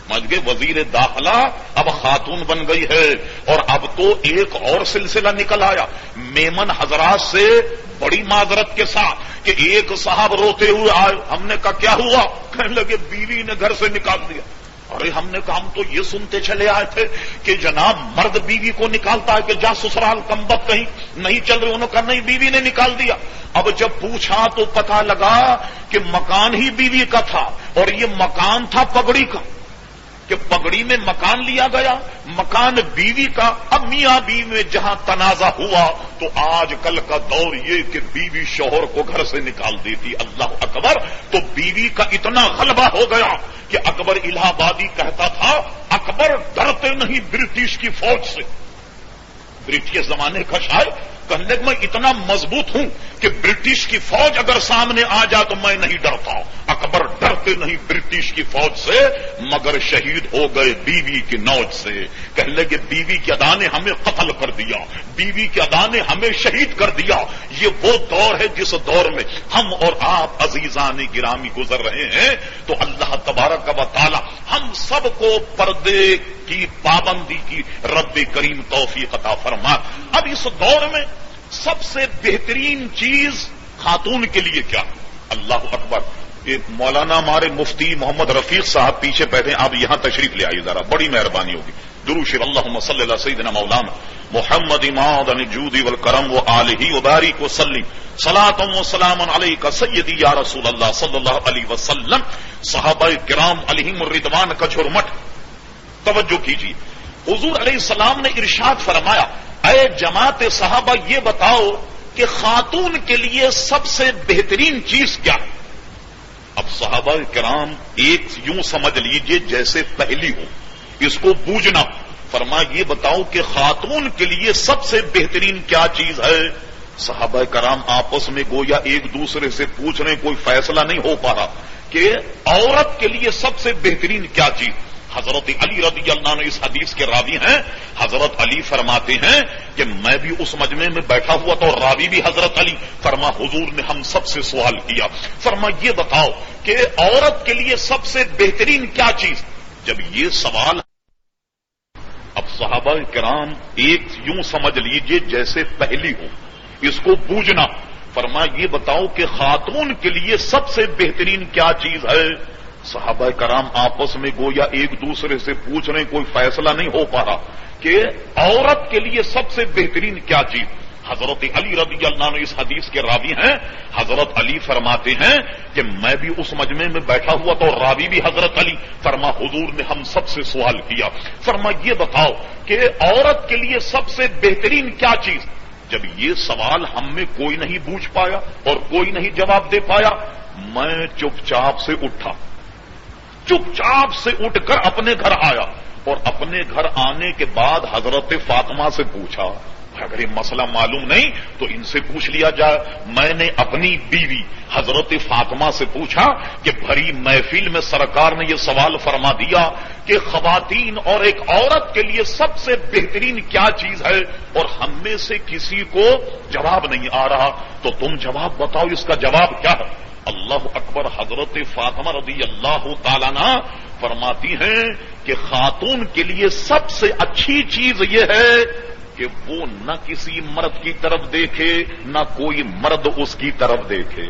سمجھ گئے, وزیر داخلہ اب خاتون بن گئی ہے. اور اب تو ایک اور سلسلہ نکل آیا میمن حضرات سے بڑی معذرت کے ساتھ کہ ایک صاحب روتے ہوئے آئے. ہم نے کہا کیا ہوا؟ کہنے لگے بیوی نے گھر سے نکال دیا. ارے ہم نے کہا ہم تو یہ سنتے چلے آئے تھے کہ جناب مرد بیوی کو نکالتا ہے کہ جا سسرال کمبخت کہیں نہیں چل رہے. انہوں نے کہا نہیں, بیوی نے نکال دیا. اب جب پوچھا تو پتہ لگا کہ مکان ہی بیوی کا تھا اور یہ مکان تھا پگڑی کا, کہ پگڑی میں مکان لیا گیا, مکان بیوی کا. اب میاں بیوی میں جہاں تنازع ہوا تو آج کل کا دور یہ کہ بیوی شوہر کو گھر سے نکال دیتی. اللہ اکبر. تو بیوی کا اتنا غلبہ ہو گیا کہ اکبر الہ آبادی کہتا تھا اکبر ڈرتے نہیں برٹش کی فوج سے. برٹش زمانے کا شاعر کہنے میں اتنا مضبوط ہوں کہ برٹش کی فوج اگر سامنے آ جائے تو میں نہیں ڈرتا. اکبر ڈرتے نہیں برٹش کی فوج سے مگر شہید ہو گئے بیوی کی نوج سے. کہنے لگے بیوی کی ادا نے ہمیں قتل کر دیا, بیوی کی ادا نے ہمیں شہید کر دیا. یہ وہ دور ہے جس دور میں ہم اور آپ عزیزان گرامی گزر رہے ہیں. تو اللہ تبارک و تعالی ہم سب کو پردے کی پابندی کی رب کریم توفیق عطا فرما. اب اس دور میں سب سے بہترین چیز خاتون کے لیے کیا؟ اللہ اکبر. ایک مولانا ہمارے مفتی محمد رفیق صاحب پیچھے بیٹھے, آپ یہاں تشریف لے آئیے ذرا, بڑی مہربانی ہوگی. درود شریف اللہم صلی علی سیدنا مولانا محمد اماد الجود والکرم وآلہ وبارک وسلم صلاۃ و سلام علیک سیدی یا رسول اللہ صلی اللہ علیہ وسلم. صحابہ کرام علیہم الرضوان کا جھرمٹ توجہ کیجیے. حضور علیہ السلام نے ارشاد فرمایا اے جماعت صحابہ یہ بتاؤ کہ خاتون کے لیے سب سے بہترین چیز کیا ہے؟ اب صحابہ کرام ایک یوں سمجھ لیجئے جیسے پہلی ہو، اس کو بوجھنا. فرمایا یہ بتاؤ کہ خاتون کے لیے سب سے بہترین کیا چیز ہے؟ صحابہ کرام آپس میں گویا ایک دوسرے سے پوچھ رہے، کوئی فیصلہ نہیں ہو پا رہا کہ عورت کے لیے سب سے بہترین کیا چیز. حضرت علی رضی اللہ عنہ اس حدیث کے راوی ہیں. حضرت علی فرماتے ہیں کہ میں بھی اس مجمع میں بیٹھا ہوا تھا اور راوی بھی حضرت علی. فرما حضور نے ہم سب سے سوال کیا، فرما یہ بتاؤ کہ عورت کے لیے سب سے بہترین کیا چیز؟ جب یہ سوال، اب صحابہ کرام ایک یوں سمجھ لیجئے جیسے پہلی ہو، اس کو بوجھنا. فرما یہ بتاؤ کہ خاتون کے لیے سب سے بہترین کیا چیز ہے؟ صحابہ کرام آپس میں گویا ایک دوسرے سے پوچھ رہے، کوئی فیصلہ نہیں ہو پا رہا کہ عورت کے لیے سب سے بہترین کیا چیز. حضرت علی رضی اللہ عنہ اس حدیث کے راوی ہیں. حضرت علی فرماتے ہیں کہ میں بھی اس مجمع میں بیٹھا ہوا تھا اور راوی بھی حضرت علی. فرما حضور نے ہم سب سے سوال کیا، فرما یہ بتاؤ کہ عورت کے لیے سب سے بہترین کیا چیز؟ جب یہ سوال ہم میں کوئی نہیں بوجھ پایا اور کوئی نہیں جواب دے پایا، میں چپ چاپ سے اٹھا، چپ چاپ سے اٹھ کر اپنے گھر آیا اور اپنے گھر آنے کے بعد حضرت فاطمہ سے پوچھا. اگر یہ مسئلہ معلوم نہیں تو ان سے پوچھ لیا جائے. میں نے اپنی بیوی حضرت فاطمہ سے پوچھا کہ بھری محفل میں سرکار نے یہ سوال فرما دیا کہ خواتین اور ایک عورت کے لیے سب سے بہترین کیا چیز ہے، اور ہم میں سے کسی کو جواب نہیں آ رہا، تو تم جواب بتاؤ اس کا جواب کیا ہے؟ اللہ اکبر. حضرت فاطمہ رضی اللہ تعالیٰ عنہ فرماتی ہیں کہ خاتون کے لیے سب سے اچھی چیز یہ ہے کہ وہ نہ کسی مرد کی طرف دیکھے، نہ کوئی مرد اس کی طرف دیکھے.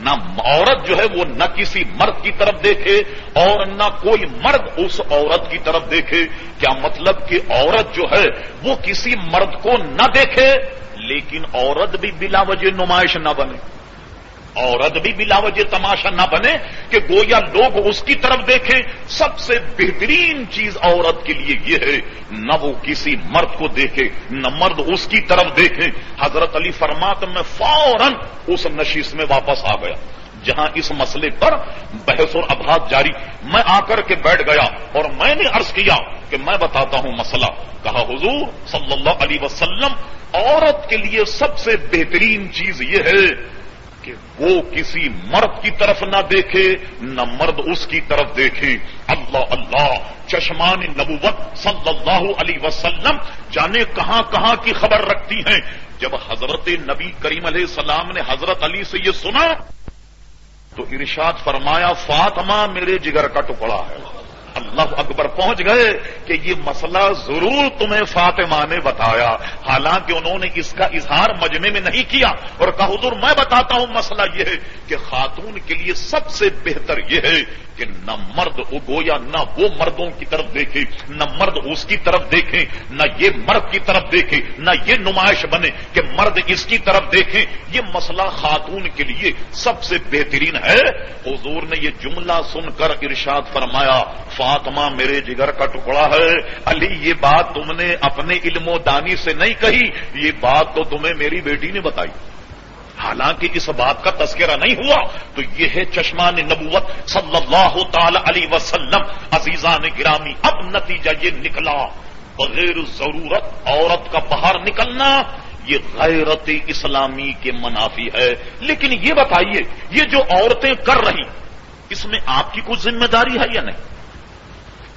نہ عورت جو ہے وہ نہ کسی مرد کی طرف دیکھے اور نہ کوئی مرد اس عورت کی طرف دیکھے. کیا مطلب کہ عورت جو ہے وہ کسی مرد کو نہ دیکھے، لیکن عورت بھی بلا وجہ نمائش نہ بنے، عورت بھی بلا وجہ تماشا نہ بنے کہ گویا لوگ اس کی طرف دیکھیں. سب سے بہترین چیز عورت کے لیے یہ ہے نہ وہ کسی مرد کو دیکھے نہ مرد اس کی طرف دیکھے. حضرت علی فرماتے میں فوراً اس نشست میں واپس آ گیا جہاں اس مسئلے پر بحث اور ابحاث جاری. میں آ کر کے بیٹھ گیا اور میں نے عرض کیا کہ میں بتاتا ہوں مسئلہ. کہا حضور صلی اللہ علیہ وسلم عورت کے لیے سب سے بہترین چیز یہ ہے کہ وہ کسی مرد کی طرف نہ دیکھے نہ مرد اس کی طرف دیکھے. اللہ اللہ، چشمان نبوت صلی اللہ علیہ وسلم جانے کہاں کہاں کی خبر رکھتی ہیں. جب حضرت نبی کریم علیہ السلام نے حضرت علی سے یہ سنا تو ارشاد فرمایا فاطمہ میرے جگر کا ٹکڑا ہے. اللہ اکبر. پہنچ گئے کہ یہ مسئلہ ضرور تمہیں فاطمہ نے بتایا، حالانکہ انہوں نے اس کا اظہار مجمع میں نہیں کیا اور کہا حضور میں بتاتا ہوں مسئلہ یہ ہے کہ خاتون کے لیے سب سے بہتر یہ ہے کہ نہ مرد گویا نہ وہ مردوں کی طرف دیکھے نہ مرد اس کی طرف دیکھے، نہ یہ مرد کی طرف دیکھے نہ یہ نمائش بنے کہ مرد اس کی طرف دیکھیں. یہ مسئلہ خاتون کے لیے سب سے بہترین ہے. حضور نے یہ جملہ سن کر ارشاد فرمایا فاطمہ میرے جگر کا ٹکڑا ہے. علی یہ بات تم نے اپنے علم و دانی سے نہیں کہی، یہ بات تو تمہیں میری بیٹی نے بتائی. حالانکہ اس بات کا تذکرہ نہیں ہوا تو یہ ہے چشمان نبوت صلی اللہ تعالی علیہ وسلم. عزیزان گرامی، اب نتیجہ یہ نکلا بغیر ضرورت عورت کا باہر نکلنا یہ غیرت اسلامی کے منافی ہے. لیکن یہ بتائیے یہ جو عورتیں کر رہی اس میں آپ کی کچھ ذمہ داری ہے یا نہیں؟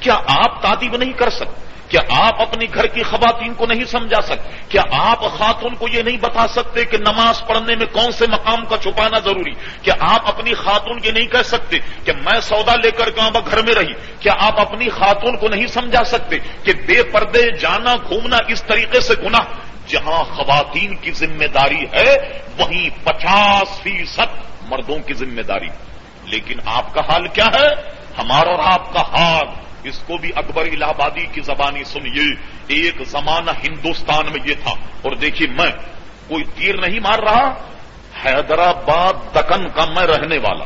کیا آپ تعدیب نہیں کر سکتے؟ کیا آپ اپنی گھر کی خواتین کو نہیں سمجھا سکتے؟ کیا آپ خاتون کو یہ نہیں بتا سکتے کہ نماز پڑھنے میں کون سے مقام کا چھپانا ضروری؟ کیا آپ اپنی خاتون یہ نہیں کہہ سکتے کہ میں سودا لے کر گاؤں گھر میں رہی؟ کیا آپ اپنی خاتون کو نہیں سمجھا سکتے کہ بے پردے جانا گھومنا اس طریقے سے گناہ؟ جہاں خواتین کی ذمہ داری ہے وہیں 50% مردوں کی ذمہ داری. لیکن آپ کا حال کیا ہے؟ ہمارا اور آپ کا حال اس کو بھی اکبر الہ آبادی کی زبانی سنیے. ایک زمانہ ہندوستان میں یہ تھا، اور دیکھیے میں کوئی تیر نہیں مار رہا، حیدرآباد دکن کا میں رہنے والا،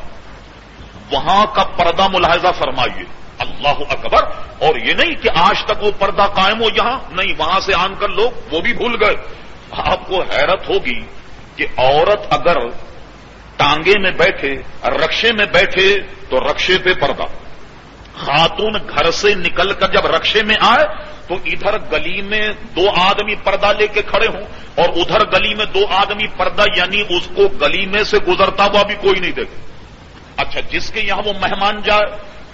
وہاں کا پردہ ملاحظہ فرمائیے. اللہ اکبر. اور یہ نہیں کہ آج تک وہ پردہ قائم ہو یہاں, نہیں, وہاں سے آن کر لوگ وہ بھی بھول گئے. آپ کو حیرت ہوگی کہ عورت اگر ٹانگے میں بیٹھے, رکشے میں بیٹھے تو رکشے پہ پردہ. خاتون گھر سے نکل کر جب رکشے میں آئے تو ادھر گلی میں 2 آدمی پردہ لے کے کھڑے ہوں اور ادھر گلی میں 2 آدمی پردہ, یعنی اس کو گلی میں سے گزرتا ہوا بھی کوئی نہیں دیکھے. اچھا, جس کے یہاں وہ مہمان جائے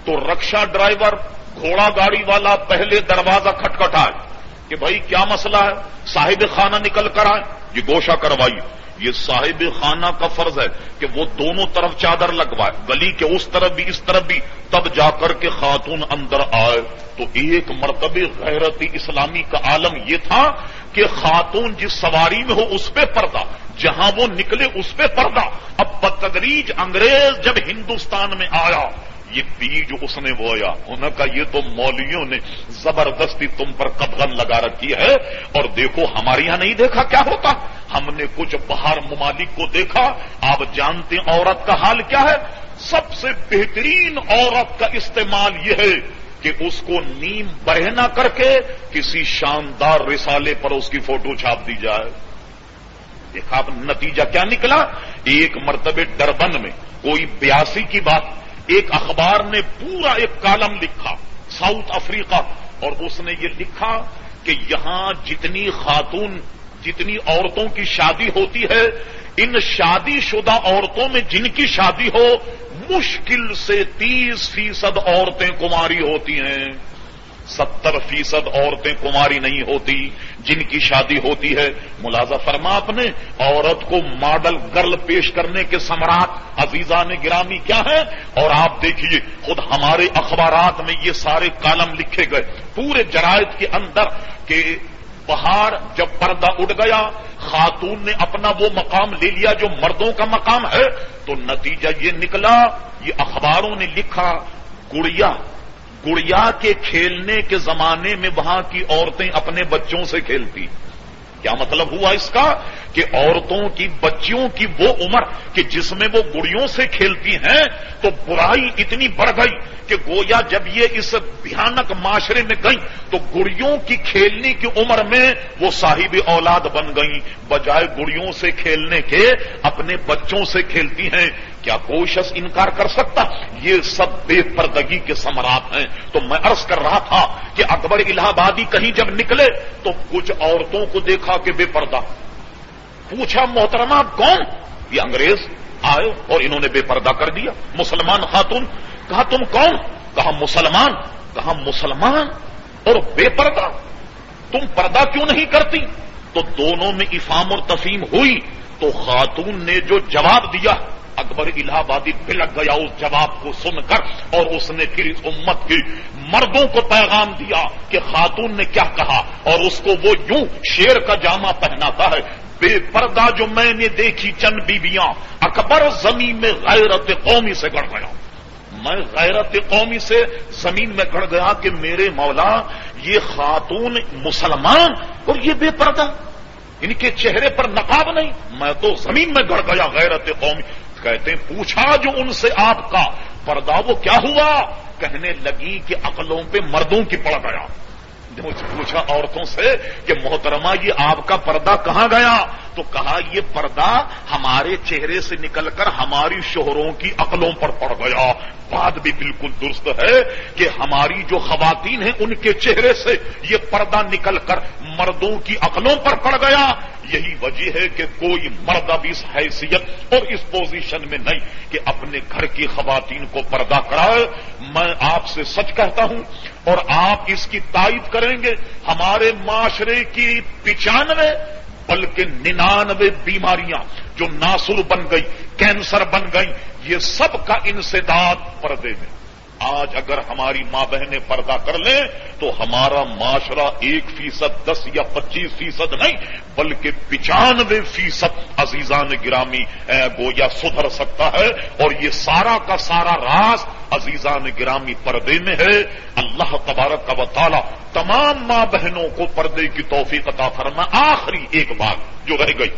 تو رکشا ڈرائیور, گھوڑا گاڑی والا پہلے دروازہ کھٹکھٹائے کہ بھائی کیا مسئلہ ہے, صاحب خانہ نکل کر آئے, یہ گوشہ کروائیے. یہ صاحب خانہ کا فرض ہے کہ وہ دونوں طرف چادر لگوائے, گلی کے اس طرف بھی اس طرف بھی, تب جا کر کے خاتون اندر آئے. تو ایک مرتبہ غیرت اسلامی کا عالم یہ تھا کہ خاتون جس سواری میں ہو اس پہ پردہ, جہاں وہ نکلے اس پہ پردہ. اب بتدریج انگریز جب ہندوستان میں آیا, یہ بیج اس نے بویا, انہوں کا یہ تو مولویوں نے زبردستی تم پر قدغن لگا رکھی ہے. اور دیکھو ہمارے یہاں نہیں دیکھا کیا ہوتا, ہم نے کچھ باہر ممالک کو دیکھا. آپ جانتے ہیں عورت کا حال کیا ہے؟ سب سے بہترین عورت کا استعمال یہ ہے کہ اس کو نیم بہ نہ کر کے کسی شاندار رسالے پر اس کی فوٹو چھاپ دی جائے. دیکھا اب نتیجہ کیا نکلا. ایک مرتبہ ڈربن میں کوئی 82 کی بات, ایک اخبار نے پورا ایک کالم لکھا ساؤتھ افریقہ, اور اس نے یہ لکھا کہ یہاں جتنی عورتوں کی شادی ہوتی ہے, ان شادی شدہ عورتوں میں جن کی شادی ہو مشکل سے 30% عورتیں کماری ہوتی ہیں, 70% عورتیں کماری نہیں ہوتی جن کی شادی ہوتی ہے. ملاحظہ فرما آپ نے, عورت کو ماڈل گرل پیش کرنے کے ثمرات عزیزان گرامی کیا ہیں. اور آپ دیکھیے خود ہمارے اخبارات میں یہ سارے کالم لکھے گئے پورے جرائد کے اندر کہ باہر جب پردہ اٹھ گیا, خاتون نے اپنا وہ مقام لے لیا جو مردوں کا مقام ہے, تو نتیجہ یہ نکلا, یہ اخباروں نے لکھا, گڑیا کے کھیلنے کے زمانے میں وہاں کی عورتیں اپنے بچوں سے کھیلتی. کیا مطلب ہوا اس کا کہ عورتوں کی بچیوں کی وہ عمر کہ جس میں وہ گڑیوں سے کھیلتی ہیں تو برائی اتنی بڑھ گئی کہ گویا جب یہ اس بھیانک معاشرے میں گئیں تو گڑیوں کی کھیلنے کی عمر میں وہ صاحب اولاد بن گئیں, بجائے گڑیوں سے کھیلنے کے اپنے بچوں سے کھیلتی ہیں. کیا کوئی شخص انکار کر سکتا؟ یہ سب بے پردگی کے ثمرات ہیں. تو میں عرض کر رہا تھا کہ اکبر الہ آبادی کہیں جب نکلے تو کچھ عورتوں کو دیکھا کہ بے پردہ. پوچھا محترمہ کون؟ یہ انگریز آئے اور انہوں نے بے پردہ کر دیا. مسلمان خاتون. کہا تم کون؟ کہا مسلمان. کہا مسلمان اور بے پردہ, تم پردہ کیوں نہیں کرتی؟ تو دونوں میں افہام اور تفہیم ہوئی. تو خاتون نے جو جواب دیا, اکبر الہ آبادی بلک گیا اس جواب کو سن کر, اور اس نے پھر اس امت کی مردوں کو پیغام دیا کہ خاتون نے کیا کہا, اور اس کو وہ یوں شیر کا جامہ پہناتا ہے. بے پردہ جو میں نے دیکھی چند بیبیاں, اکبر زمین میں غیرت قومی سے گڑ گیا. میں غیرت قومی سے زمین میں گڑ گیا کہ میرے مولا, یہ خاتون مسلمان اور یہ بے پردہ, ان کے چہرے پر نقاب نہیں. میں تو زمین میں گڑ گیا غیرت قومی. کہتے ہیں پوچھا جو ان سے آپ کا پردہ وہ کیا ہوا؟ کہنے لگی کہ عقلوں پہ مردوں کی پڑ گیا. پوچھا عورتوں سے کہ محترمہ یہ آپ کا پردہ کہاں گیا؟ تو کہا یہ پردہ ہمارے چہرے سے نکل کر ہماری شوہروں کی عقلوں پر پڑ گیا. بات بھی بالکل درست ہے کہ ہماری جو خواتین ہیں ان کے چہرے سے یہ پردہ نکل کر مردوں کی عقلوں پر پڑ گیا. یہی وجہ ہے کہ کوئی مرد اب اس حیثیت اور اس پوزیشن میں نہیں کہ اپنے گھر کی خواتین کو پردہ کرائے. میں آپ سے سچ کہتا ہوں اور آپ اس کی تائید کریں گے, ہمارے معاشرے کی 95 بلکہ 99 بیماریاں جو ناسور بن گئی, کینسر بن گئی, یہ سب کا انسداد پردے میں. آج اگر ہماری ماں بہنیں پردہ کر لیں تو ہمارا معاشرہ 1%, 10 یا 25% نہیں بلکہ 95% عزیزان گرامی گویا سدھر سکتا ہے. اور یہ سارا کا سارا راز عزیزان گرامی پردے میں ہے. اللہ تبارک و تعالی تمام ماں بہنوں کو پردے کی توفیق عطا فرمائے. آخری ایک بات جو رہ گئی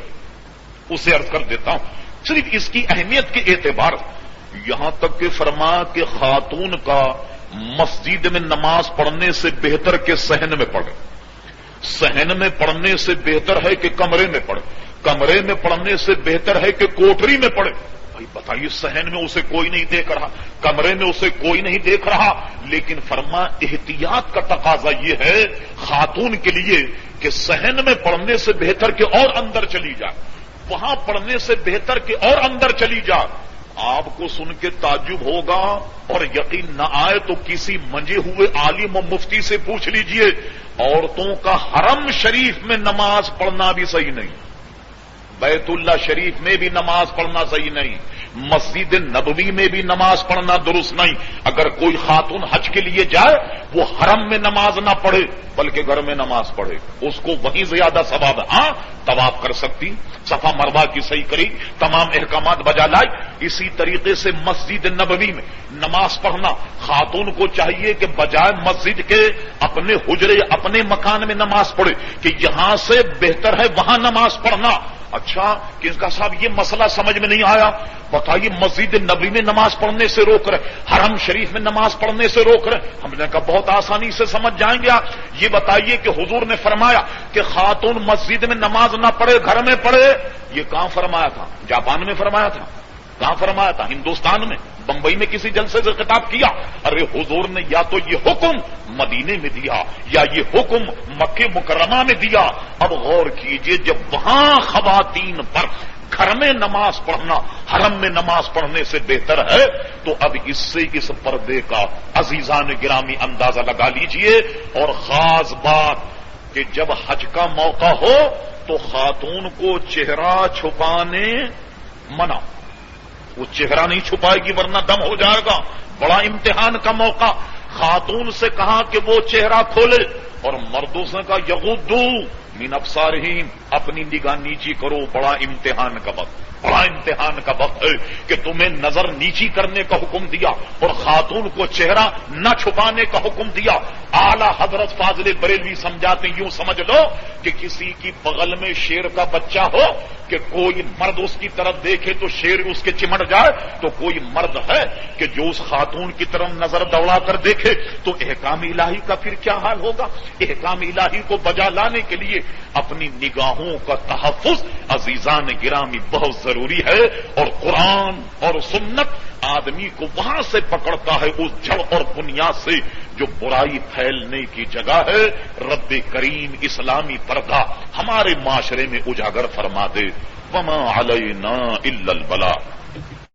اسے عرض کر دیتا ہوں, صرف اس کی اہمیت کے اعتبار یہاں تک کہ فرما کہ خاتون کا مسجد میں نماز پڑھنے سے بہتر کہ صحن میں پڑھے، صحن میں پڑھنے سے بہتر ہے کہ کمرے میں پڑھے، کمرے میں پڑھنے سے بہتر ہے کہ کوٹری میں پڑھے۔ بھائی بتائیے، صحن میں اسے کوئی نہیں دیکھ رہا، کمرے میں اسے کوئی نہیں دیکھ رہا، لیکن فرما احتیاط کا تقاضا یہ ہے خاتون کے لیے کہ صحن میں پڑھنے سے بہتر کہ اور اندر چلی جائے، وہاں پڑھنے سے بہتر کہ اور اندر چلی جائے۔ آپ کو سن کے تعجب ہوگا اور یقین نہ آئے تو کسی منجے ہوئے عالم و مفتی سے پوچھ لیجئے، عورتوں کا حرم شریف میں نماز پڑھنا بھی صحیح نہیں، بیت اللہ شریف میں بھی نماز پڑھنا صحیح نہیں، مسجد نبوی میں بھی نماز پڑھنا درست نہیں۔ اگر کوئی خاتون حج کے لیے جائے وہ حرم میں نماز نہ پڑھے بلکہ گھر میں نماز پڑھے، اس کو وہیں زیادہ ثواب ہے۔ ہاں طواف کر سکتی، صفا مروہ کی صحیح کری، تمام احکامات بجا لائی۔ اسی طریقے سے مسجد نبوی میں نماز پڑھنا خاتون کو چاہیے کہ بجائے مسجد کے اپنے حجرے اپنے مکان میں نماز پڑھے کہ یہاں سے بہتر ہے وہاں نماز پڑھنا۔ اچھا کس کا صاحب یہ مسئلہ سمجھ میں نہیں آیا؟ بتائیے، مسجد نبوی میں نماز پڑھنے سے روک رہے، حرم شریف میں نماز پڑھنے سے روک رہے۔ ہم نے کہا بہت آسانی سے سمجھ جائیں گے آپ۔ یہ بتائیے کہ حضور نے فرمایا کہ خاتون مسجد میں نماز نہ پڑھے گھر میں پڑھے، یہ کہاں فرمایا تھا؟ جاپان میں فرمایا تھا؟ کہاں فرمایا تھا؟ ہندوستان میں، بمبئی میں کسی جلسے سے خطاب کیا؟ ارے حضور نے یا تو یہ حکم مدینے میں دیا یا یہ حکم مکہ مکرمہ میں دیا۔ اب غور کیجئے، جب وہاں خواتین پر گھر میں نماز پڑھنا حرم میں نماز پڑھنے سے بہتر ہے، تو اب اس سے اس پردے کا عزیزان گرامی اندازہ لگا لیجئے۔ اور خاص بات کہ جب حج کا موقع ہو تو خاتون کو چہرہ چھپانے منع، وہ چہرہ نہیں چھپائے گی ورنہ دم ہو جائے گا، بڑا امتحان کا موقع۔ خاتون سے کہا کہ وہ چہرہ کھولے اور مردوں سے کہا یغضوا من ابصارہم، اپنی نگاہ نیچی کرو، بڑا امتحان کا وقت، بڑا امتحان کا وقت ہے کہ تمہیں نظر نیچی کرنے کا حکم دیا اور خاتون کو چہرہ نہ چھپانے کا حکم دیا۔ اعلی حضرت فاضل بریلوی سمجھاتے یوں سمجھ لو کہ کسی کی بغل میں شیر کا بچہ ہو کہ کوئی مرد اس کی طرف دیکھے تو شیر اس کے چمٹ جائے، تو کوئی مرد ہے کہ جو اس خاتون کی طرف نظر دوڑا کر دیکھے تو احکام الہی کا پھر کیا حال ہوگا؟ احکام الہی کو بجا لانے کے لیے اپنی نگاہوں کا تحفظ عزیزان گرامی بہت ضروری ہے۔ اور قرآن اور سنت آدمی کو وہاں سے پکڑتا ہے، اس جڑ اور بنیاد سے جو برائی پھیلنے کی جگہ ہے۔ رب کریم اسلامی پردہ ہمارے معاشرے میں اجاگر فرما دے۔ وما علینا الا البلاغ۔